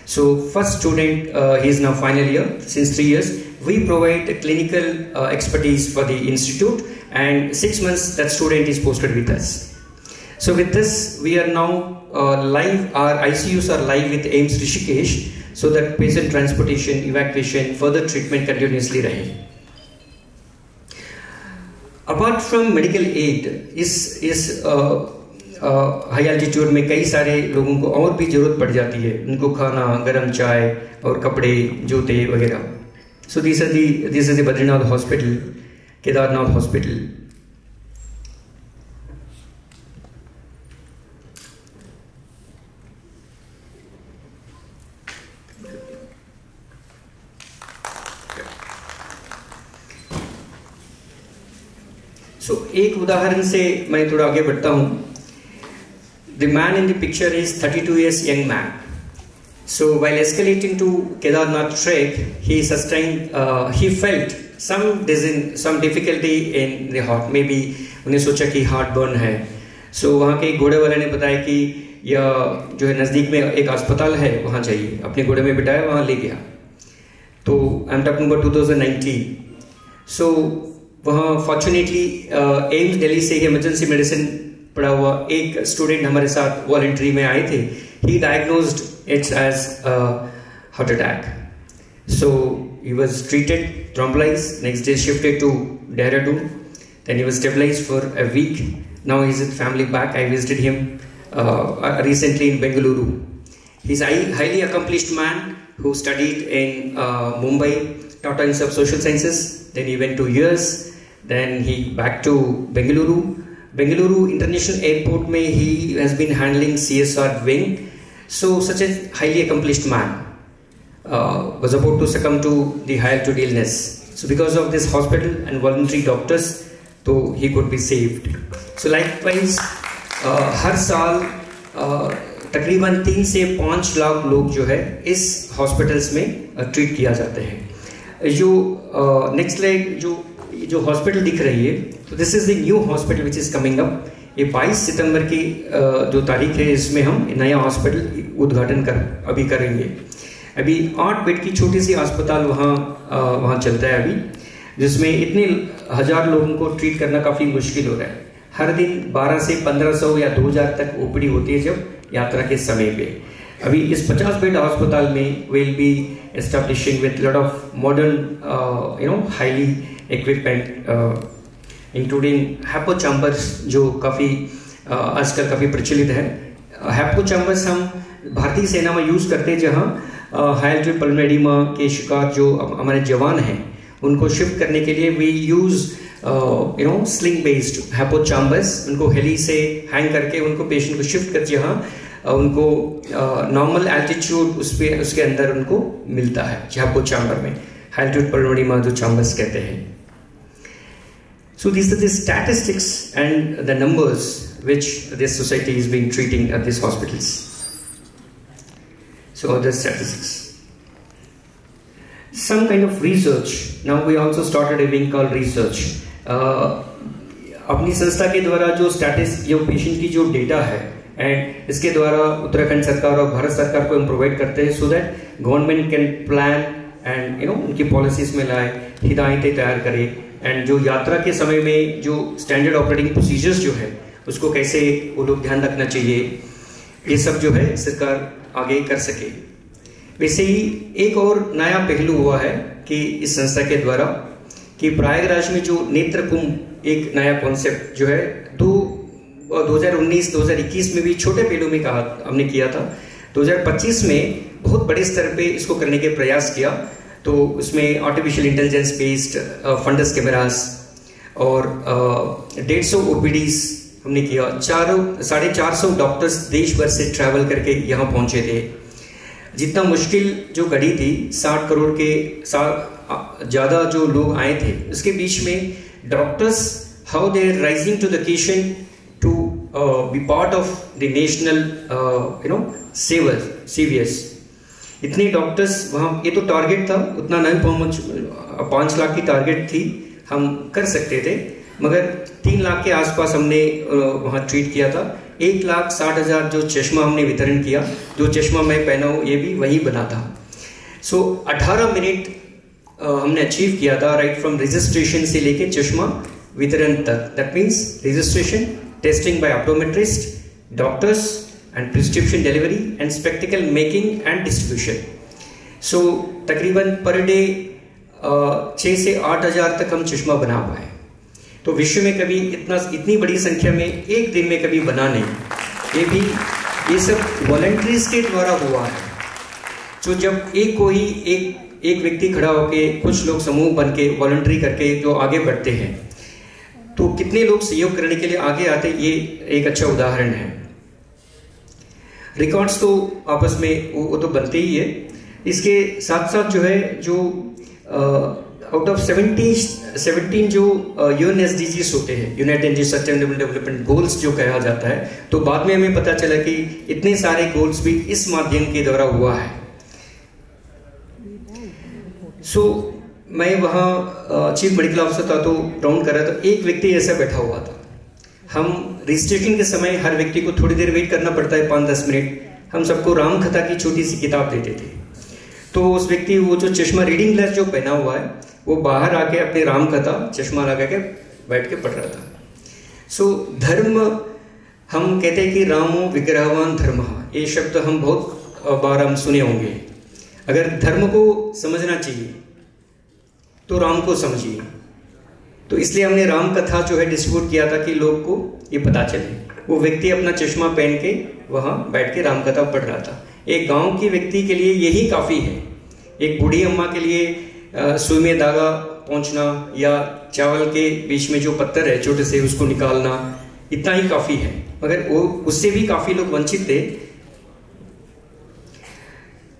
So first student, he is now final year, since 3 years. We provide clinical expertise for the institute, and 6 months that student is posted with us. So with this, we are now live, our ICUs are live with AIIMS Rishikesh, so that patient transportation, evacuation, further treatment continuously rahe. Apart from medical aid, is high altitude में कई सारे लोगों को और भी जरूरत पड़ जाती है, उनको खाना, गर्म चाय और कपड़े, जूते वगैरह. So this is the Badrinath hospital, Kedarnath hospital. So एक उदाहरण से मैं थोड़ा आगे बढ़ता हूं. The man in the picture is 32 years young man. So while escalating to Kedarnath trek, he felt some difficulty in the heart. Maybe उन्हें सोचा कि हार्ट बर्न है. So वहाँ के घोड़े वाले ने बताया कि या जो है नज़दीक में एक अस्पताल है, वहाँ जाइए. अपने घोड़े में बिठाया, वहाँ ले गया. तो I am talking about 2019. So वहाँ फॉर्चुनेटली एम्स दिल्ली से इमरजेंसी मेडिसिन पढ़ा हुआ एक स्टूडेंट हमारे साथ वॉलंटरी में आए थे. He diagnosed its as heart attack. So he was treated, thrombolysed, next day shifted to Dehradun. Then he was stabilized for a week. Now he's with family back. I visited him recently in Bengaluru. He's a highly accomplished man who studied in Mumbai, Tata Institute of Social Sciences. Then he went to US. Then he back to Bengaluru International Airport में he has been handling CSR wing. So such a highly accomplished man was about to succumb to the high altitude illness. So because of this hospital and voluntary doctors, so he could be saved. So likewise हर साल तकरीबन 3 से 5 लाख लोग जो है इस hospitals में treat किया जाते हैं. जो नेक्स्ट स्लाइड जो हॉस्पिटल दिख रही है, तो this is the new hospital which is coming up. ये 22 सितंबर की जो तारीख है, इसमें हम नया हॉस्पिटल उद्घाटन अभी करेंगे. अभी 8 बेड की छोटी सी अस्पताल वहाँ चलता है अभी, जिसमें इतने 1000 लोगों को ट्रीट करना काफ़ी मुश्किल हो रहा है. हर दिन 1200 से 1500 या 2000 तक ओपीडी होती है जब यात्रा के समय पे. अभी इस 50 बेड अस्पताल में will be establishing with lot of modern highly equipment, including हैपो chambers जो काफ़ी आजकल काफ़ी प्रचलित है. हैपो चैम्बर्स हम भारतीय सेना में यूज़ करते हैं, जहाँ हाई एल्टीट्यूड पल्मोनरी एडिमा के शिकार जो हमारे जवान हैं उनको शिफ्ट करने के लिए वी यूज़ स्लिंग बेस्ड हैपो चैम्बर्स. उनको हेली से हैंग करके उनको पेशेंट को शिफ्ट कर जहाँ उनको नॉर्मल एल्टीट्यूड उसके अंदर उनको मिलता है हैपो चैम्बर में, हाई एल्टीट्यूड पल्मोनरी एडिमा जो चैम्बर्स कहते हैं. So these are the statistics and the numbers which this society is being treating at these hospitals. So other statistics. Some kind of research. Now we also started a wing called research. अपनी संस्था के द्वारा जो statistics, जो patient की जो data है, and इसके द्वारा उत्तराखंड सरकार और भारत सरकार को हम प्रोवाइड करते हैं, so that government can plan and उनकी पॉलिसीज में लाए, हिदायतें तैयार करे, एंड जो यात्रा के समय में जो स्टैंडर्ड ऑपरेटिंग प्रोसीजर्स जो है उसको कैसे वो लोग ध्यान रखना चाहिए, ये सब जो है सरकार आगे कर सके. वैसे ही एक और नया पहलू हुआ है कि इस संस्था के द्वारा कि प्रयागराज में जो नेत्र कुंभ एक नया कॉन्सेप्ट जो है 2019-2021 में भी छोटे पहलू में हमने किया था. 2025 में बहुत बड़े स्तर पे इसको करने के प्रयास किया. तो उसमें artificial intelligence based fundus cameras और 150 ओपीडीज हमने किया। 450 डॉक्टर्स देश भर से ट्रैवल करके यहाँ पहुंचे थे। जितना मुश्किल जो घड़ी थी, 60 करोड़ के ज़्यादा जो लोग आए थे, उसके बीच में doctors how they are rising to the occasion to be part of the national saviours. इतने डॉक्टर्स वहाँ, ये तो टारगेट था, उतना नहीं पहुँच, 5 लाख की टारगेट थी, हम कर सकते थे, मगर 3 लाख के आसपास हमने वहाँ ट्रीट किया था। 1,60,000 जो चश्मा हमने वितरण किया, जो चश्मा मैं पहना हूँ ये भी वही बना था। सो 18 मिनट हमने अचीव किया था, राइट फ्रॉम रजिस्ट्रेशन से लेके चश्मा वितरण तक। That means registration, testing by optometrist, doctors and prescription delivery and spectacle making and distribution. So तकरीबन पर डे 6 से 8,000 तक हम चश्मा बना पाए। तो विश्व में कभी इतनी बड़ी संख्या में एक दिन में कभी बना नहीं। ये सब वॉलंटरीज के द्वारा हुआ है। जो जब एक व्यक्ति खड़ा होके, कुछ लोग समूह बन के वॉलंटरी करके जो आगे बढ़ते हैं, तो कितने लोग सहयोग करने के लिए आगे आते, ये एक अच्छा उदाहरण है। रिकॉर्ड्स तो आपस में वो तो बनते ही है। इसके साथ साथ जो है, जो आउट ऑफ 17 जो UNSDGs होते हैं, United Nations sustainable development goals जो कहा जाता है, तो बाद में हमें पता चला कि इतने सारे गोल्स भी इस माध्यम के द्वारा हुआ है। सो मैं वहाँ चीफ मेडिकल ऑफिसर था, तो राउंड कर रहा था, एक व्यक्ति ऐसा बैठा हुआ था। हम रजिस्ट्रेशन के समय हर व्यक्ति को थोड़ी देर वेट करना पड़ता है, 5-10 मिनट। हम सबको राम कथा की छोटी सी किताब देते थे। तो उस व्यक्ति, वो जो चश्मा रीडिंग ग्लास जो पहना हुआ है, वो बाहर आके अपने राम कथा चश्मा लगा के बैठ के पढ़ रहा था। सो धर्म, हम कहते हैं कि रामो विग्रहवान धर्म, ये शब्द हम बहुत बार हम सुने होंगे। अगर धर्म को समझना चाहिए तो राम को समझिए। तो इसलिए हमने राम कथा जो है डिस्ट्रीब्यूट किया था कि लोग को ये पता चले। वो व्यक्ति अपना चश्मा पहन के वहाँ बैठ के राम कथा पढ़ रहा था। एक गांव के व्यक्ति के लिए यही काफ़ी है। एक बूढ़ी अम्मा के लिए सुई में धागा पहुँचना या चावल के बीच में जो पत्थर है छोटे से, उसको निकालना, इतना ही काफ़ी है। मगर वो उससे भी काफ़ी लोग वंचित थे।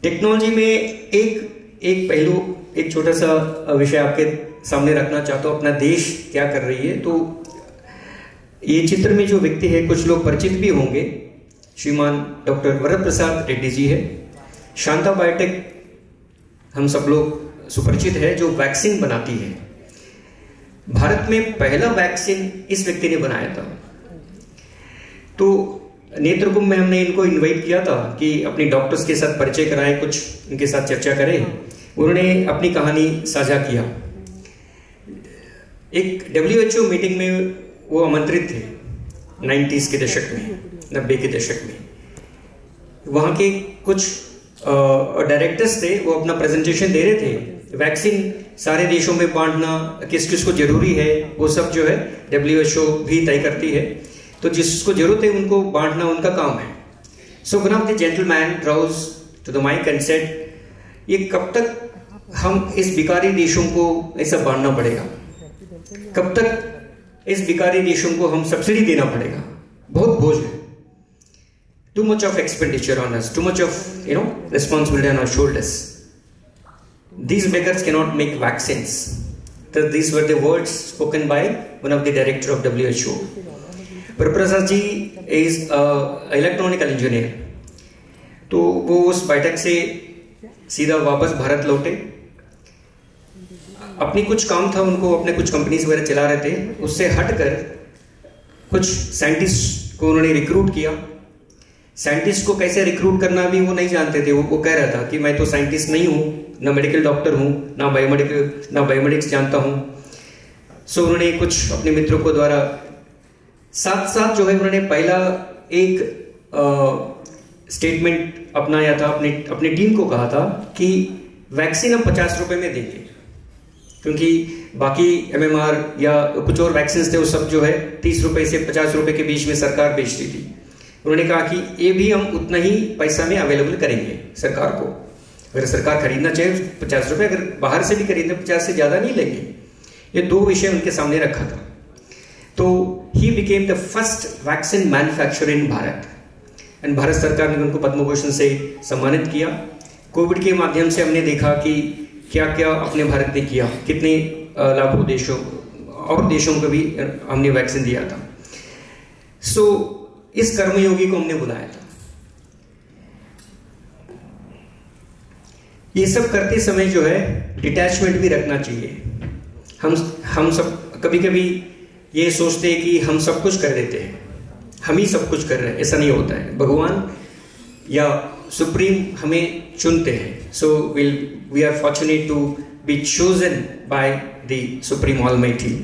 टेक्नोलॉजी में एक पहलू, एक छोटा सा विषय आपके सामने रखना चाहता हूँ, अपना देश क्या कर रही है। तो ये चित्र में जो व्यक्ति है, कुछ लोग परिचित भी होंगे, श्रीमान डॉक्टर वरप्रसाद रेड्डी जी है। शांता बायोटेक हम सब लोग सुपरिचित है, जो वैक्सीन बनाती है। भारत में पहला वैक्सीन इस व्यक्ति ने बनाया था। तो नेत्र कुंभ में हमने इनको इनवाइट किया था कि अपनी डॉक्टर्स के साथ परिचय कराएं, कुछ इनके साथ चर्चा करें। उन्होंने अपनी कहानी साझा किया। एक WHO मीटिंग में वो आमंत्रित थे 90s के दशक में, 90 के दशक में। वहाँ के कुछ डायरेक्टर्स थे, वो अपना प्रेजेंटेशन दे रहे थे। वैक्सीन सारे देशों में बांटना, किस किस को जरूरी है, वो सब जो है WHO भी तय करती है। तो जिसको जरूरत है उनको बांटना उनका काम है। So one of the gentleman rose to the mike and said, ये कब तक हम इस भिखारी देशों को ऐसा बांटना पड़ेगा? कब तक इस भिखारी देशों को हम सब्सिडी देना पड़ेगा? बहुत बोझ है। Too much of expenditure on us, too much of responsibility on our shoulders. These beggars cannot make vaccines. These were the words spoken by one of the director of WHO. Varaprasad ji is electronical engineer. तो वो उस बैठक से सीधा वापस भारत लौटे। अपनी कुछ काम था उनको, अपने कुछ कंपनीज वगैरह चला रहे थे। उससे हटकर कुछ साइंटिस्ट को उन्होंने रिक्रूट किया। साइंटिस्ट को कैसे रिक्रूट करना भी वो नहीं जानते थे। वो कह रहा था कि मैं तो साइंटिस्ट नहीं हूँ, ना मेडिकल डॉक्टर हूँ, ना बायोमेडिक्स जानता हूँ। सो उन्होंने कुछ अपने मित्रों को द्वारा साथ साथ जो है उन्होंने पहला एक स्टेटमेंट अपनाया था। अपनी टीम को कहा था कि वैक्सीन हम 50 रुपए में देंगे, क्योंकि बाकी MMR या कुछ और वैक्सीन थे वो सब जो है 30 रुपए से 50 रुपए के बीच में सरकार बेचती थी। उन्होंने कहा कि ये भी हम उतना ही पैसा में अवेलेबल करेंगे सरकार को। अगर सरकार खरीदना चाहे 50 रुपए, अगर बाहर से भी खरीदना 50 से ज्यादा नहीं लेंगे। ये दो विषय उनके सामने रखा था। तो he became the first vaccine manufacturer in Bharat, and Bharat सरकार ने उनको पद्म भूषण से सम्मानित किया। कोविड के माध्यम से हमने देखा कि क्या क्या अपने भारत ने किया, कितने लाखों देशों और देशों को भी हमने वैक्सीन दिया था। सो इस कर्मयोगी को हमने बुलाया था। ये सब करते समय जो है डिटैचमेंट भी रखना चाहिए। हम सब कभी कभी ये सोचते हैं कि हम सब कुछ कर देते हैं, हम ही सब कुछ कर रहे हैं, ऐसा नहीं होता है। भगवान या सुप्रीम हमें चुनते हैं। So we are fortunate to be chosen by the supreme almighty.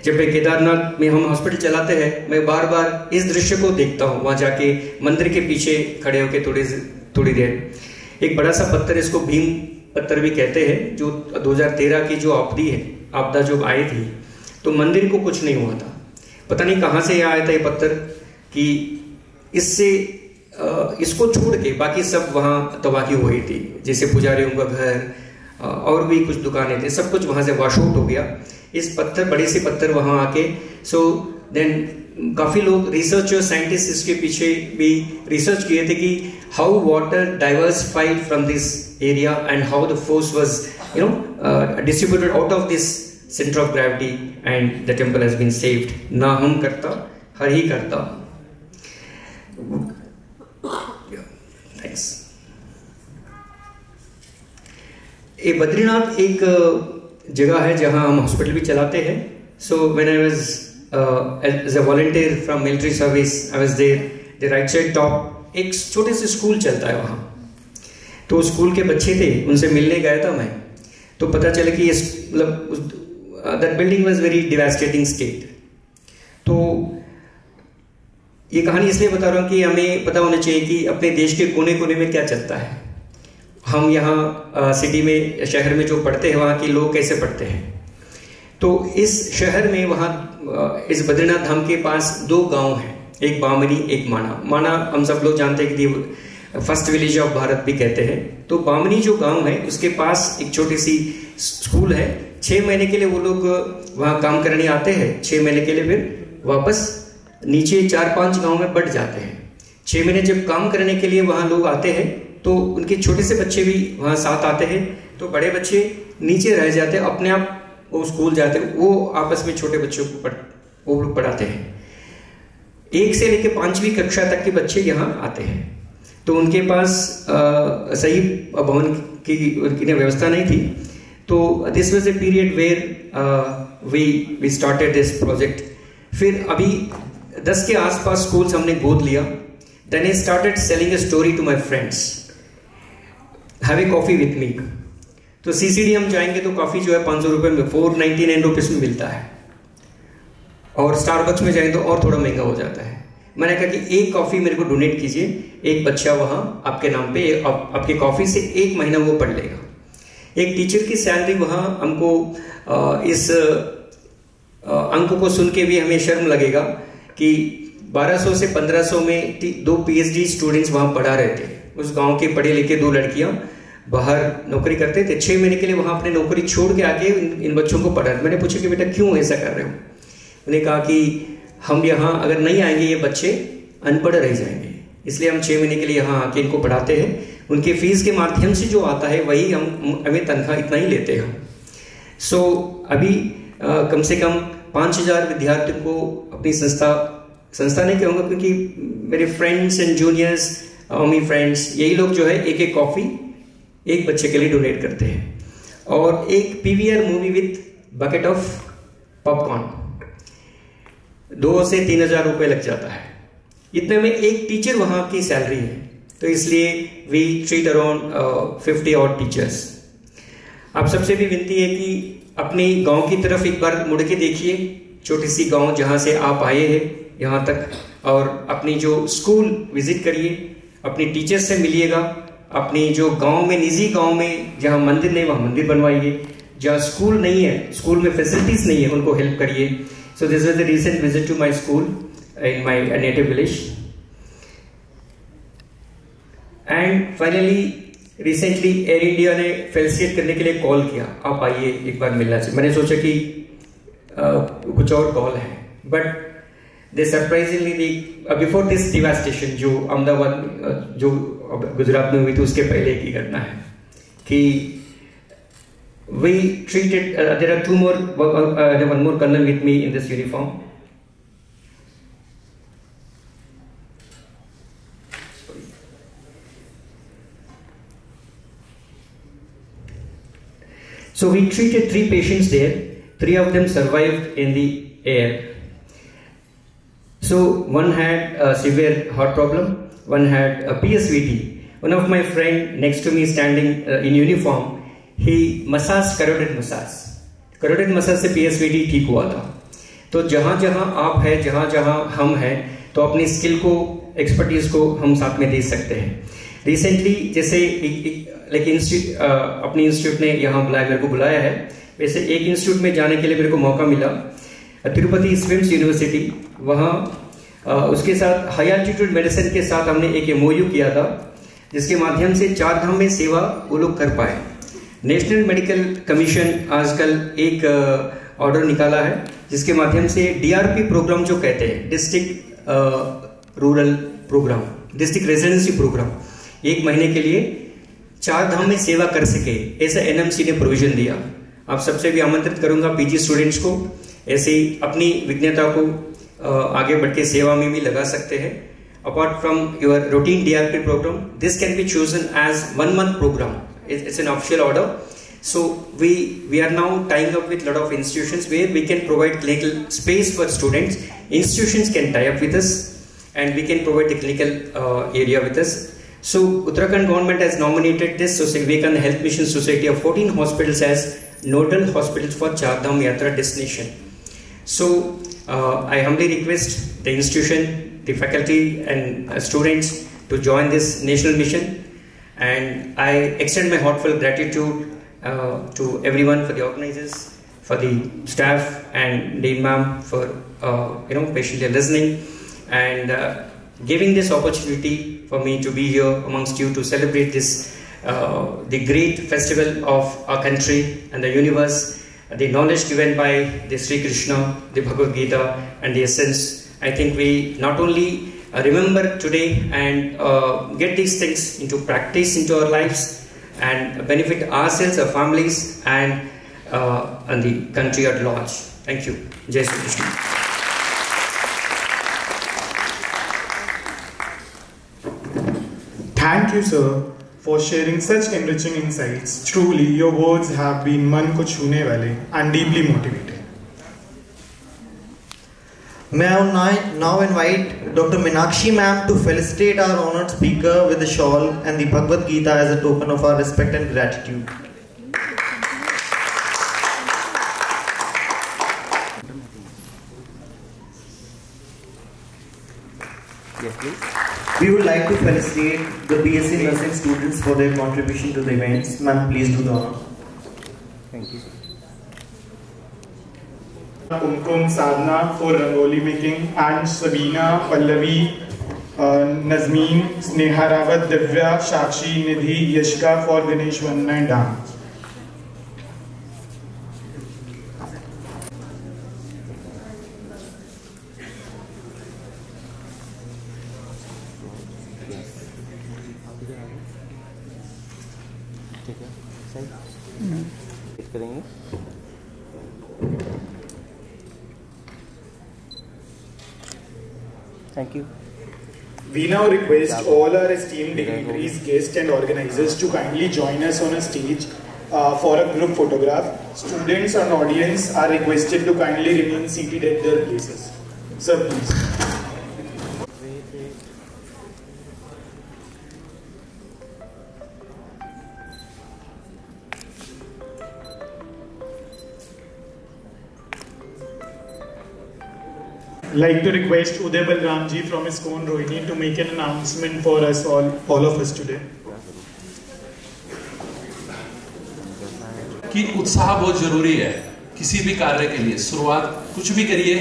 जब मैं केदारनाथ में हम हॉस्पिटल चलाते हैं, मैं बार बार इस दृश्य को देखता हूँ, वहां जाके मंदिर के पीछे खड़े होके थोड़ी देर, एक बड़ा सा पत्थर, इसको भीम पत्थर भी कहते हैं, जो 2013 की जो आपदा जो आई थी, तो मंदिर को कुछ नहीं हुआ था। पता नहीं कहाँ से आया था ये पत्थर कि इससे इसको छोड़ के बाकी सब वहां तबाही हुई थी, जैसे पुजारियों का घर और भी कुछ दुकानें थे, सब कुछ वहां से वॉश आउट हो गया। इस पत्थर, बड़े से पत्थर वहां आके, सो देन काफी लोग रिसर्चर साइंटिस्ट इसके पीछे भी रिसर्च किए थे कि how water diversified from this area and how the force was distributed out of this centre of gravity and the temple has been saved. ना हम करता, हर ही करता। थैंक्स। ये बद्रीनाथ एक जगह है जहां हम हॉस्पिटल भी चलाते हैं। So when I was as a volunteer from military service, I was there. The right side top एक छोटे से स्कूल चलता है वहां, तो स्कूल के बच्चे थे, उनसे मिलने गया था मैं, तो पता चला कि that building was very devastating state. तो ये कहानी इसलिए बता रहा हूँ कि हमें पता होना चाहिए कि अपने देश के कोने कोने में क्या चलता है। हम यहाँ सिटी में, शहर में जो पढ़ते हैं, वहाँ के लोग कैसे पढ़ते हैं। तो इस शहर में, वहाँ इस बद्रीनाथ धाम के पास 2 गांव हैं, एक बामनी, एक माना। माना हम सब लोग जानते हैं कि फर्स्ट विलेज ऑफ भारत भी कहते हैं। तो बामनी जो गांव है, उसके पास एक छोटी सी स्कूल है। 6 महीने के लिए वो लोग वहाँ काम करने आते हैं, 6 महीने के लिए फिर वापस नीचे 4-5 गांव में बढ़ जाते हैं। 6 महीने जब काम करने के लिए वहाँ लोग आते हैं, तो उनके छोटे से बच्चे भी वहाँ साथ आते हैं, तो बड़े बच्चे नीचे रह जाते हैं, अपने आप वो स्कूल जाते हैं, वो आपस में छोटे बच्चों को वो लोग पढ़ाते हैं। 1 से लेकर 5वीं कक्षा तक के बच्चे यहाँ आते हैं। तो उनके पास सही भवन की उनकी व्यवस्था नहीं थी। तो this was a period where we started this project. फिर अभी 10 के आसपास स्कूल्स हमने गोद लिया। Then I started selling a story to my friends, have a coffee with me. तो सीसीडी हम जाएंगे तो कॉफी जो है 500 रुपए में, 499 रुपीज में मिलता है, और स्टारबक्स में जाएंगे तो और थोड़ा महंगा हो जाता है। मैंने कहा कि एक कॉफी मेरे को डोनेट कीजिए, एक बच्चा वहां आपके नाम पे आपके कॉफी से 1 महीना वो पढ़ लेगा। एक टीचर की सैलरी वहां हमको इस अंक को सुन के भी हमें शर्म लगेगा कि 1200 से 1500 में 2 PhD स्टूडेंट्स वहां पढ़ा रहे थे। उस गांव के पढ़े लिखे 2 लड़कियां बाहर नौकरी करते थे, 6 महीने के लिए वहां अपनी नौकरी छोड़ के आके इन बच्चों को पढ़ा। मैंने पूछा कि बेटा क्यों ऐसा कर रहे हो? उन्होंने कहा कि हम यहाँ अगर नहीं आएंगे ये बच्चे अनपढ़ रह जाएंगे, इसलिए हम 6 महीने के लिए यहाँ आके इनको पढ़ाते हैं। उनके फीस के माध्यम से जो आता है वही हमें तनख्वाह इतना ही लेते हैं। सो अभी कम से कम 5000 विद्यार्थियों को अपनी संस्था नहीं कहूँगा, क्योंकि मेरे friends and juniors, army friends, यही लोग जो है एक कॉफ़ी एक बच्चे के लिए डोनेट करते हैं, और एक PVR movie with bucket of popcorn 2 से 3000 रुपये लग जाता है। इतने में एक टीचर वहाँ की सैलरी है, तो इसलिए वी ट्रीट अराउंड 50 और टीचर्स। आप सबसे भी विनती है कि अपने गांव की तरफ एक बार मुड़ के देखिए, छोटी सी गांव जहां से आप आए हैं यहाँ तक, और अपनी जो स्कूल विजिट करिए, अपनी टीचर से मिलिएगा। अपनी जो गांव में, निजी गांव में जहां मंदिर नहीं वहां मंदिर बनवाइए, जहां स्कूल नहीं है, स्कूल में फैसिलिटीज नहीं है, उनको हेल्प करिए। So this was the recent visit to my school in my native village. And finally recently Air India ने फेलिसिटेट करने के लिए कॉल किया, आप आइए एक बार मिलना चाहिए। मैंने सोचा कि कुछ और कॉल है, but they surprisingly before this devastation जो अहमदाबाद जो गुजरात में हुई थी उसके पहले की घटना है कि we treated there are one more colonel with me in this uniform. So we treated 3 patients there. 3 of them survived in the air. So one had a severe heart problem, one had a PSVT. One of my friend next to me standing in uniform, he massaged carotid massage. Carotid massage से PSVT ठीक हुआ था. तो जहाँ जहाँ आप हैं, जहाँ जहाँ हम हैं, तो अपनी स्किल को, एक्सपर्टीज को हम साथ में दे सकते हैं. रिसेंटली जैसे अपनी इंस्टीट्यूट ने यहाँ मेरे को बुलाया है, वैसे एक इंस्टीट्यूट में जाने के लिए मेरे को मौका मिला, तिरुपति स्विम्स यूनिवर्सिटी. वहाँ उसके साथ हाई एल्टीट्यूड मेडिसिन के साथ हमने एक MOU किया था, जिसके माध्यम से 4 धाम में सेवा वो लोग कर पाए. नेशनल मेडिकल कमीशन आजकल एक ऑर्डर निकाला है, जिसके माध्यम से DRP प्रोग्राम जो कहते हैं, district rural program, district residency program, 1 महीने के लिए 4 धाम में सेवा कर सके, ऐसा NMC ने प्रोविजन दिया. आप सबसे भी आमंत्रित करूंगा PG स्टूडेंट्स को, ऐसे ही अपनी विज्ञता को आगे बढ़ के सेवा में भी लगा सकते हैं. Apart from your routine DRP program, this can be chosen as 1 month program. It's an official order. So we are now tying up with a lot of institutions where we can provide clinical space for students. Institutions can tie up with us, and we can provide the clinical area with us. So Uttarakhand government has nominated this Vivekananda Health Mission Society of 14 hospitals as nodal hospitals for Char Dham Yatra destination. So I humbly request the institution, the faculty and students to join this national mission, and I extend my heartfelt gratitude to everyone, for the organizers, for the staff, and Dean Ma'am for patiently listening and giving this opportunity for me to be here amongst you to celebrate this the great festival of our country and the universe, the knowledge given by the Sri Krishna, the Bhagavad Gita, and the essence. I think we not only remember today and get these things into practice into our lives and benefit ourselves, our families, and the country at large. Thank you. Jai Sri Krishna. Thank you, sir, for sharing such enriching insights. Truly, your words have been man ko chhune wale and deeply motivating. May I now invite Dr. Meenakshi Ma'am to felicitate our honored speaker with the shawl and the Bhagavad Gita as a token of our respect and gratitude. Yes, please. We would like to felicitate the BSc Nursing students for their contribution to the events. Ma'am, please do the honor. Thank you. Kumkum, Sadhana for rangoli making, and Sabina, Pallavi, Nazmeen, Sneha Rawat, Divya, Shakshi, Nidhi, Yashika for Ganesh Vandana and dance. करेंगे. Thank you. We now request all our esteemed dignitaries, guests and organizers to kindly join us on a stage for a group photograph. Students and audience are requested to kindly remain seated at their places. Sir, please. Like to request Uday Balramji from ISKCON Rohini to make an announcement for us all of us today. कि उत्साह बहुत जरूरी है किसी भी कार्य के लिए. शुरुआत कुछ भी करिए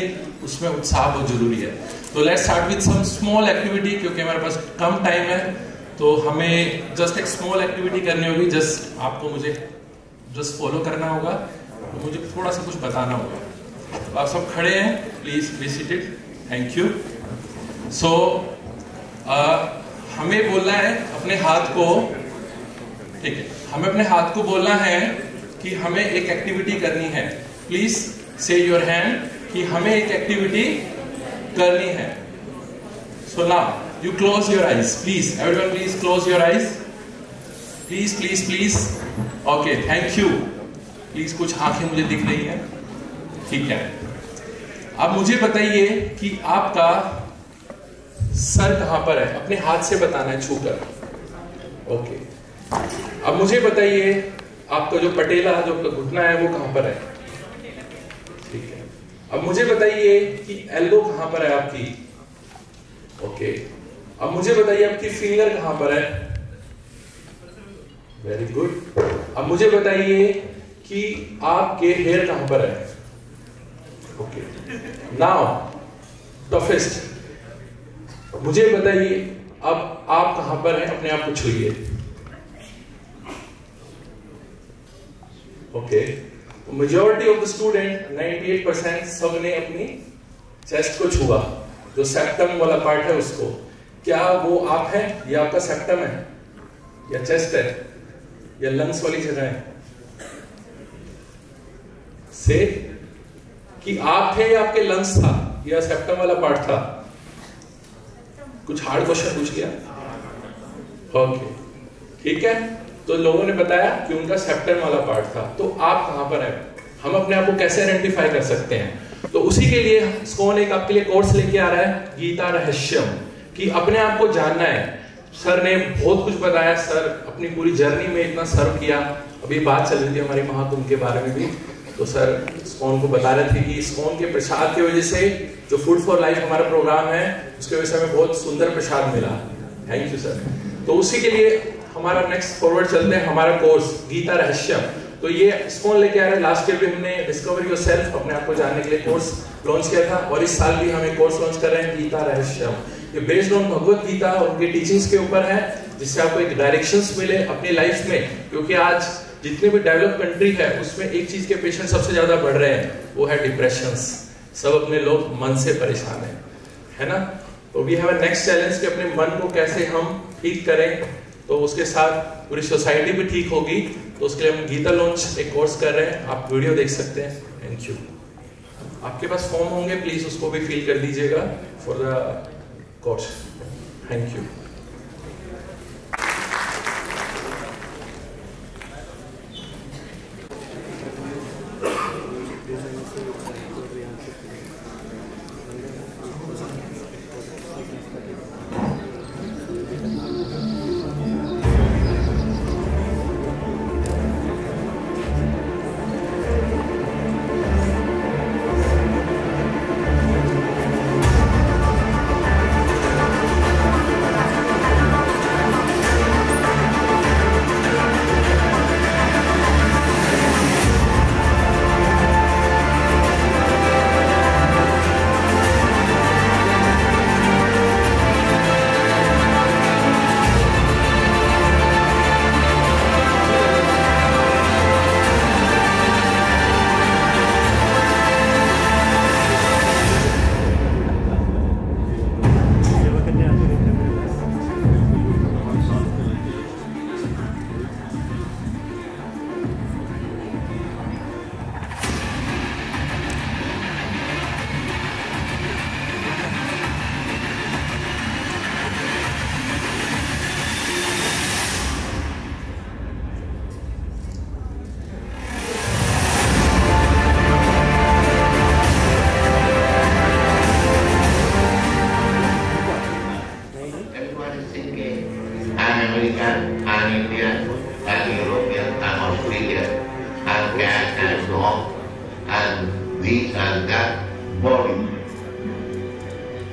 उसमें उत्साह बहुत जरूरी है. तो let's start with some small activity, क्योंकि हमारे पास कम टाइम है तो हमें जस्ट एक स्मॉल एक्टिविटी करनी होगी. जस्ट आपको मुझे जस्ट फॉलो करना होगा, तो मुझे थोड़ा सा कुछ बताना होगा. तो आप सब खड़े हैं, please be seated. Thank you. So हमें बोलना है अपने हाथ को, ठीक है, हमें अपने हाथ को बोलना है कि हमें एक एक्टिविटी करनी है। प्लीज से योर हैंड कि हमें एक एक्टिविटी करनी है। So now you close your eyes please, everyone please close your eyes please please please. Okay, thank you. Please कुछ आंखें मुझे दिख रही हैं, ठीक है। अब मुझे बताइए कि आपका सर कहां पर है, अपने हाथ से बताना है छूकर। ओके, अब मुझे बताइए आपका जो पटेला, जो घुटना है वो कहां पर है, ठीक है। अब मुझे बताइए कि एल्बो कहां पर है आपकी। ओके, अब मुझे बताइए आपकी फिंगर कहां पर है। Very good. अब मुझे बताइए कि आपके हेयर कहां पर है। ओके, नाउ टफेस्ट, मुझे बताइए अब आप कहां पर हैं, अपने आप को छूइए। Okay, majority of the student 98% सबने अपनी चेस्ट को छुआ, जो सेप्टम वाला पार्ट है उसको। क्या वो आप है, या आपका सेप्टम है, या चेस्ट है, या लंग्स वाली जगह है? से कि आप थे या आपके लंग्स था, या सेप्टम वाला पार्ट था? कुछ हार्ड क्वेश्चन पूछ लिया। ओके, ठीक है। तो लोगों ने बताया कि उनका सेप्टम वाला पार्ट था। तो आप कहां पर है, हम अपने आप को कैसे आइडेंटिफाई कर सकते हैं? तो उसी के लिए स्कोन एक आपके लिए कोर्स लेके आ रहा है, गीता रहस्यम, कि अपने आप को जानना है। सर ने बहुत कुछ बताया, सर अपनी पूरी जर्नी में इतना सर्व किया। अभी बात चल रही थी हमारी महाकुंभ के बारे में भी, तो सर स्कोन को बता रहे थे कि स्कोन के प्रसाद की वजह से जो फूड फॉर लाइफ हमारा प्रोग्राम है, उसके वजह से हमें बहुत सुंदर प्रसाद मिला। Thank you sir. तो उसी के लिए हमारा नेक्स्ट फॉरवर्ड चलते हैं, हमारा कोर्स गीता रहस्यम। तो ये स्कोन लेके आ रहे हैं। लास्ट ईयर भी हमने डिस्कवर योरसेल्फ, अपने आप को जानने के लिए कोर्स लॉन्च किया था, और इस साल भी हम एक कोर्स लॉन्च कर रहे हैं, गीता रहस्यम। ये बेस्ड ऑन भगवत गीता और उनके टीचिंग्स के ऊपर है, जिससे आपको एक डायरेक्शंस मिले अपनी लाइफ में। क्योंकि आज जितनी भी डेवलप कंट्री है उसमें एक चीज के पेशेंट सबसे ज्यादा बढ़ रहे हैं, वो है डिप्रेशंस। सब अपने लोग मन से परेशान है ना। तो we have a next challenge कि अपने मन को कैसे हम ठीक करें, तो उसके साथ पूरी सोसाइटी भी ठीक होगी। तो उसके लिए हम गीता लॉन्च एक कोर्स कर रहे हैं, आप वीडियो देख सकते हैं। Thank you. आपके पास फॉर्म होंगे, प्लीज उसको भी फिल कर दीजिएगा for the course. Thank you.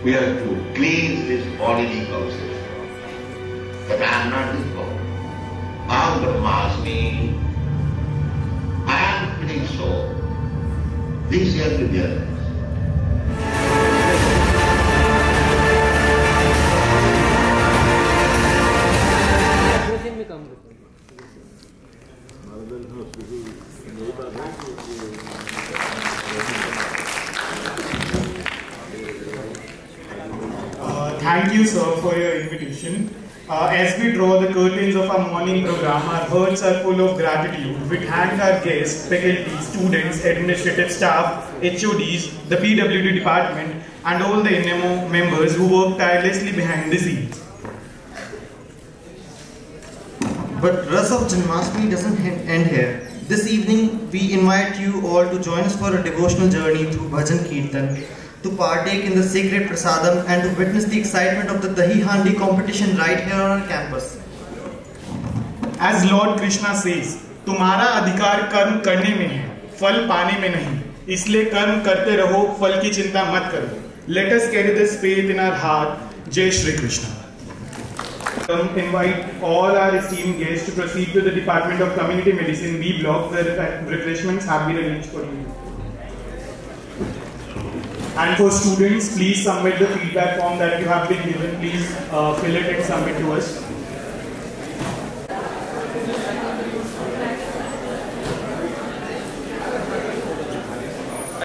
We have to cleanse this bodily consciousness. But I am not this body. I am Brahmasmi. I am feeling so. This you have to realize. Thank you, sir, for your invitation. As we draw the curtains of our morning program, our hearts are full of gratitude. We thank our guests, faculty, students, administrative staff, HODs, the PWD department, and all the NMO members who work tirelessly behind the scenes. But Ras of Janmashtami doesn't end here. This evening, we invite you all to join us for a devotional journey through Bhajan Kirtan, to partake in the sacred prasadam and to witness the excitement of the Dahi Handi competition right here on our campus. As Lord Krishna says, तुम्हारा अधिकार कर्म करने में है, फल पाने में नहीं. इसलिए कर्म करते रहो, फल की चिंता मत करो. Let us carry this faith in our heart. Jai Shri Krishna. Invite all our esteemed guests to proceed to the Department of Community Medicine B block, where refreshments have been arranged for you. And for students, please submit the feedback form that you have been given. Please fill it and submit to us.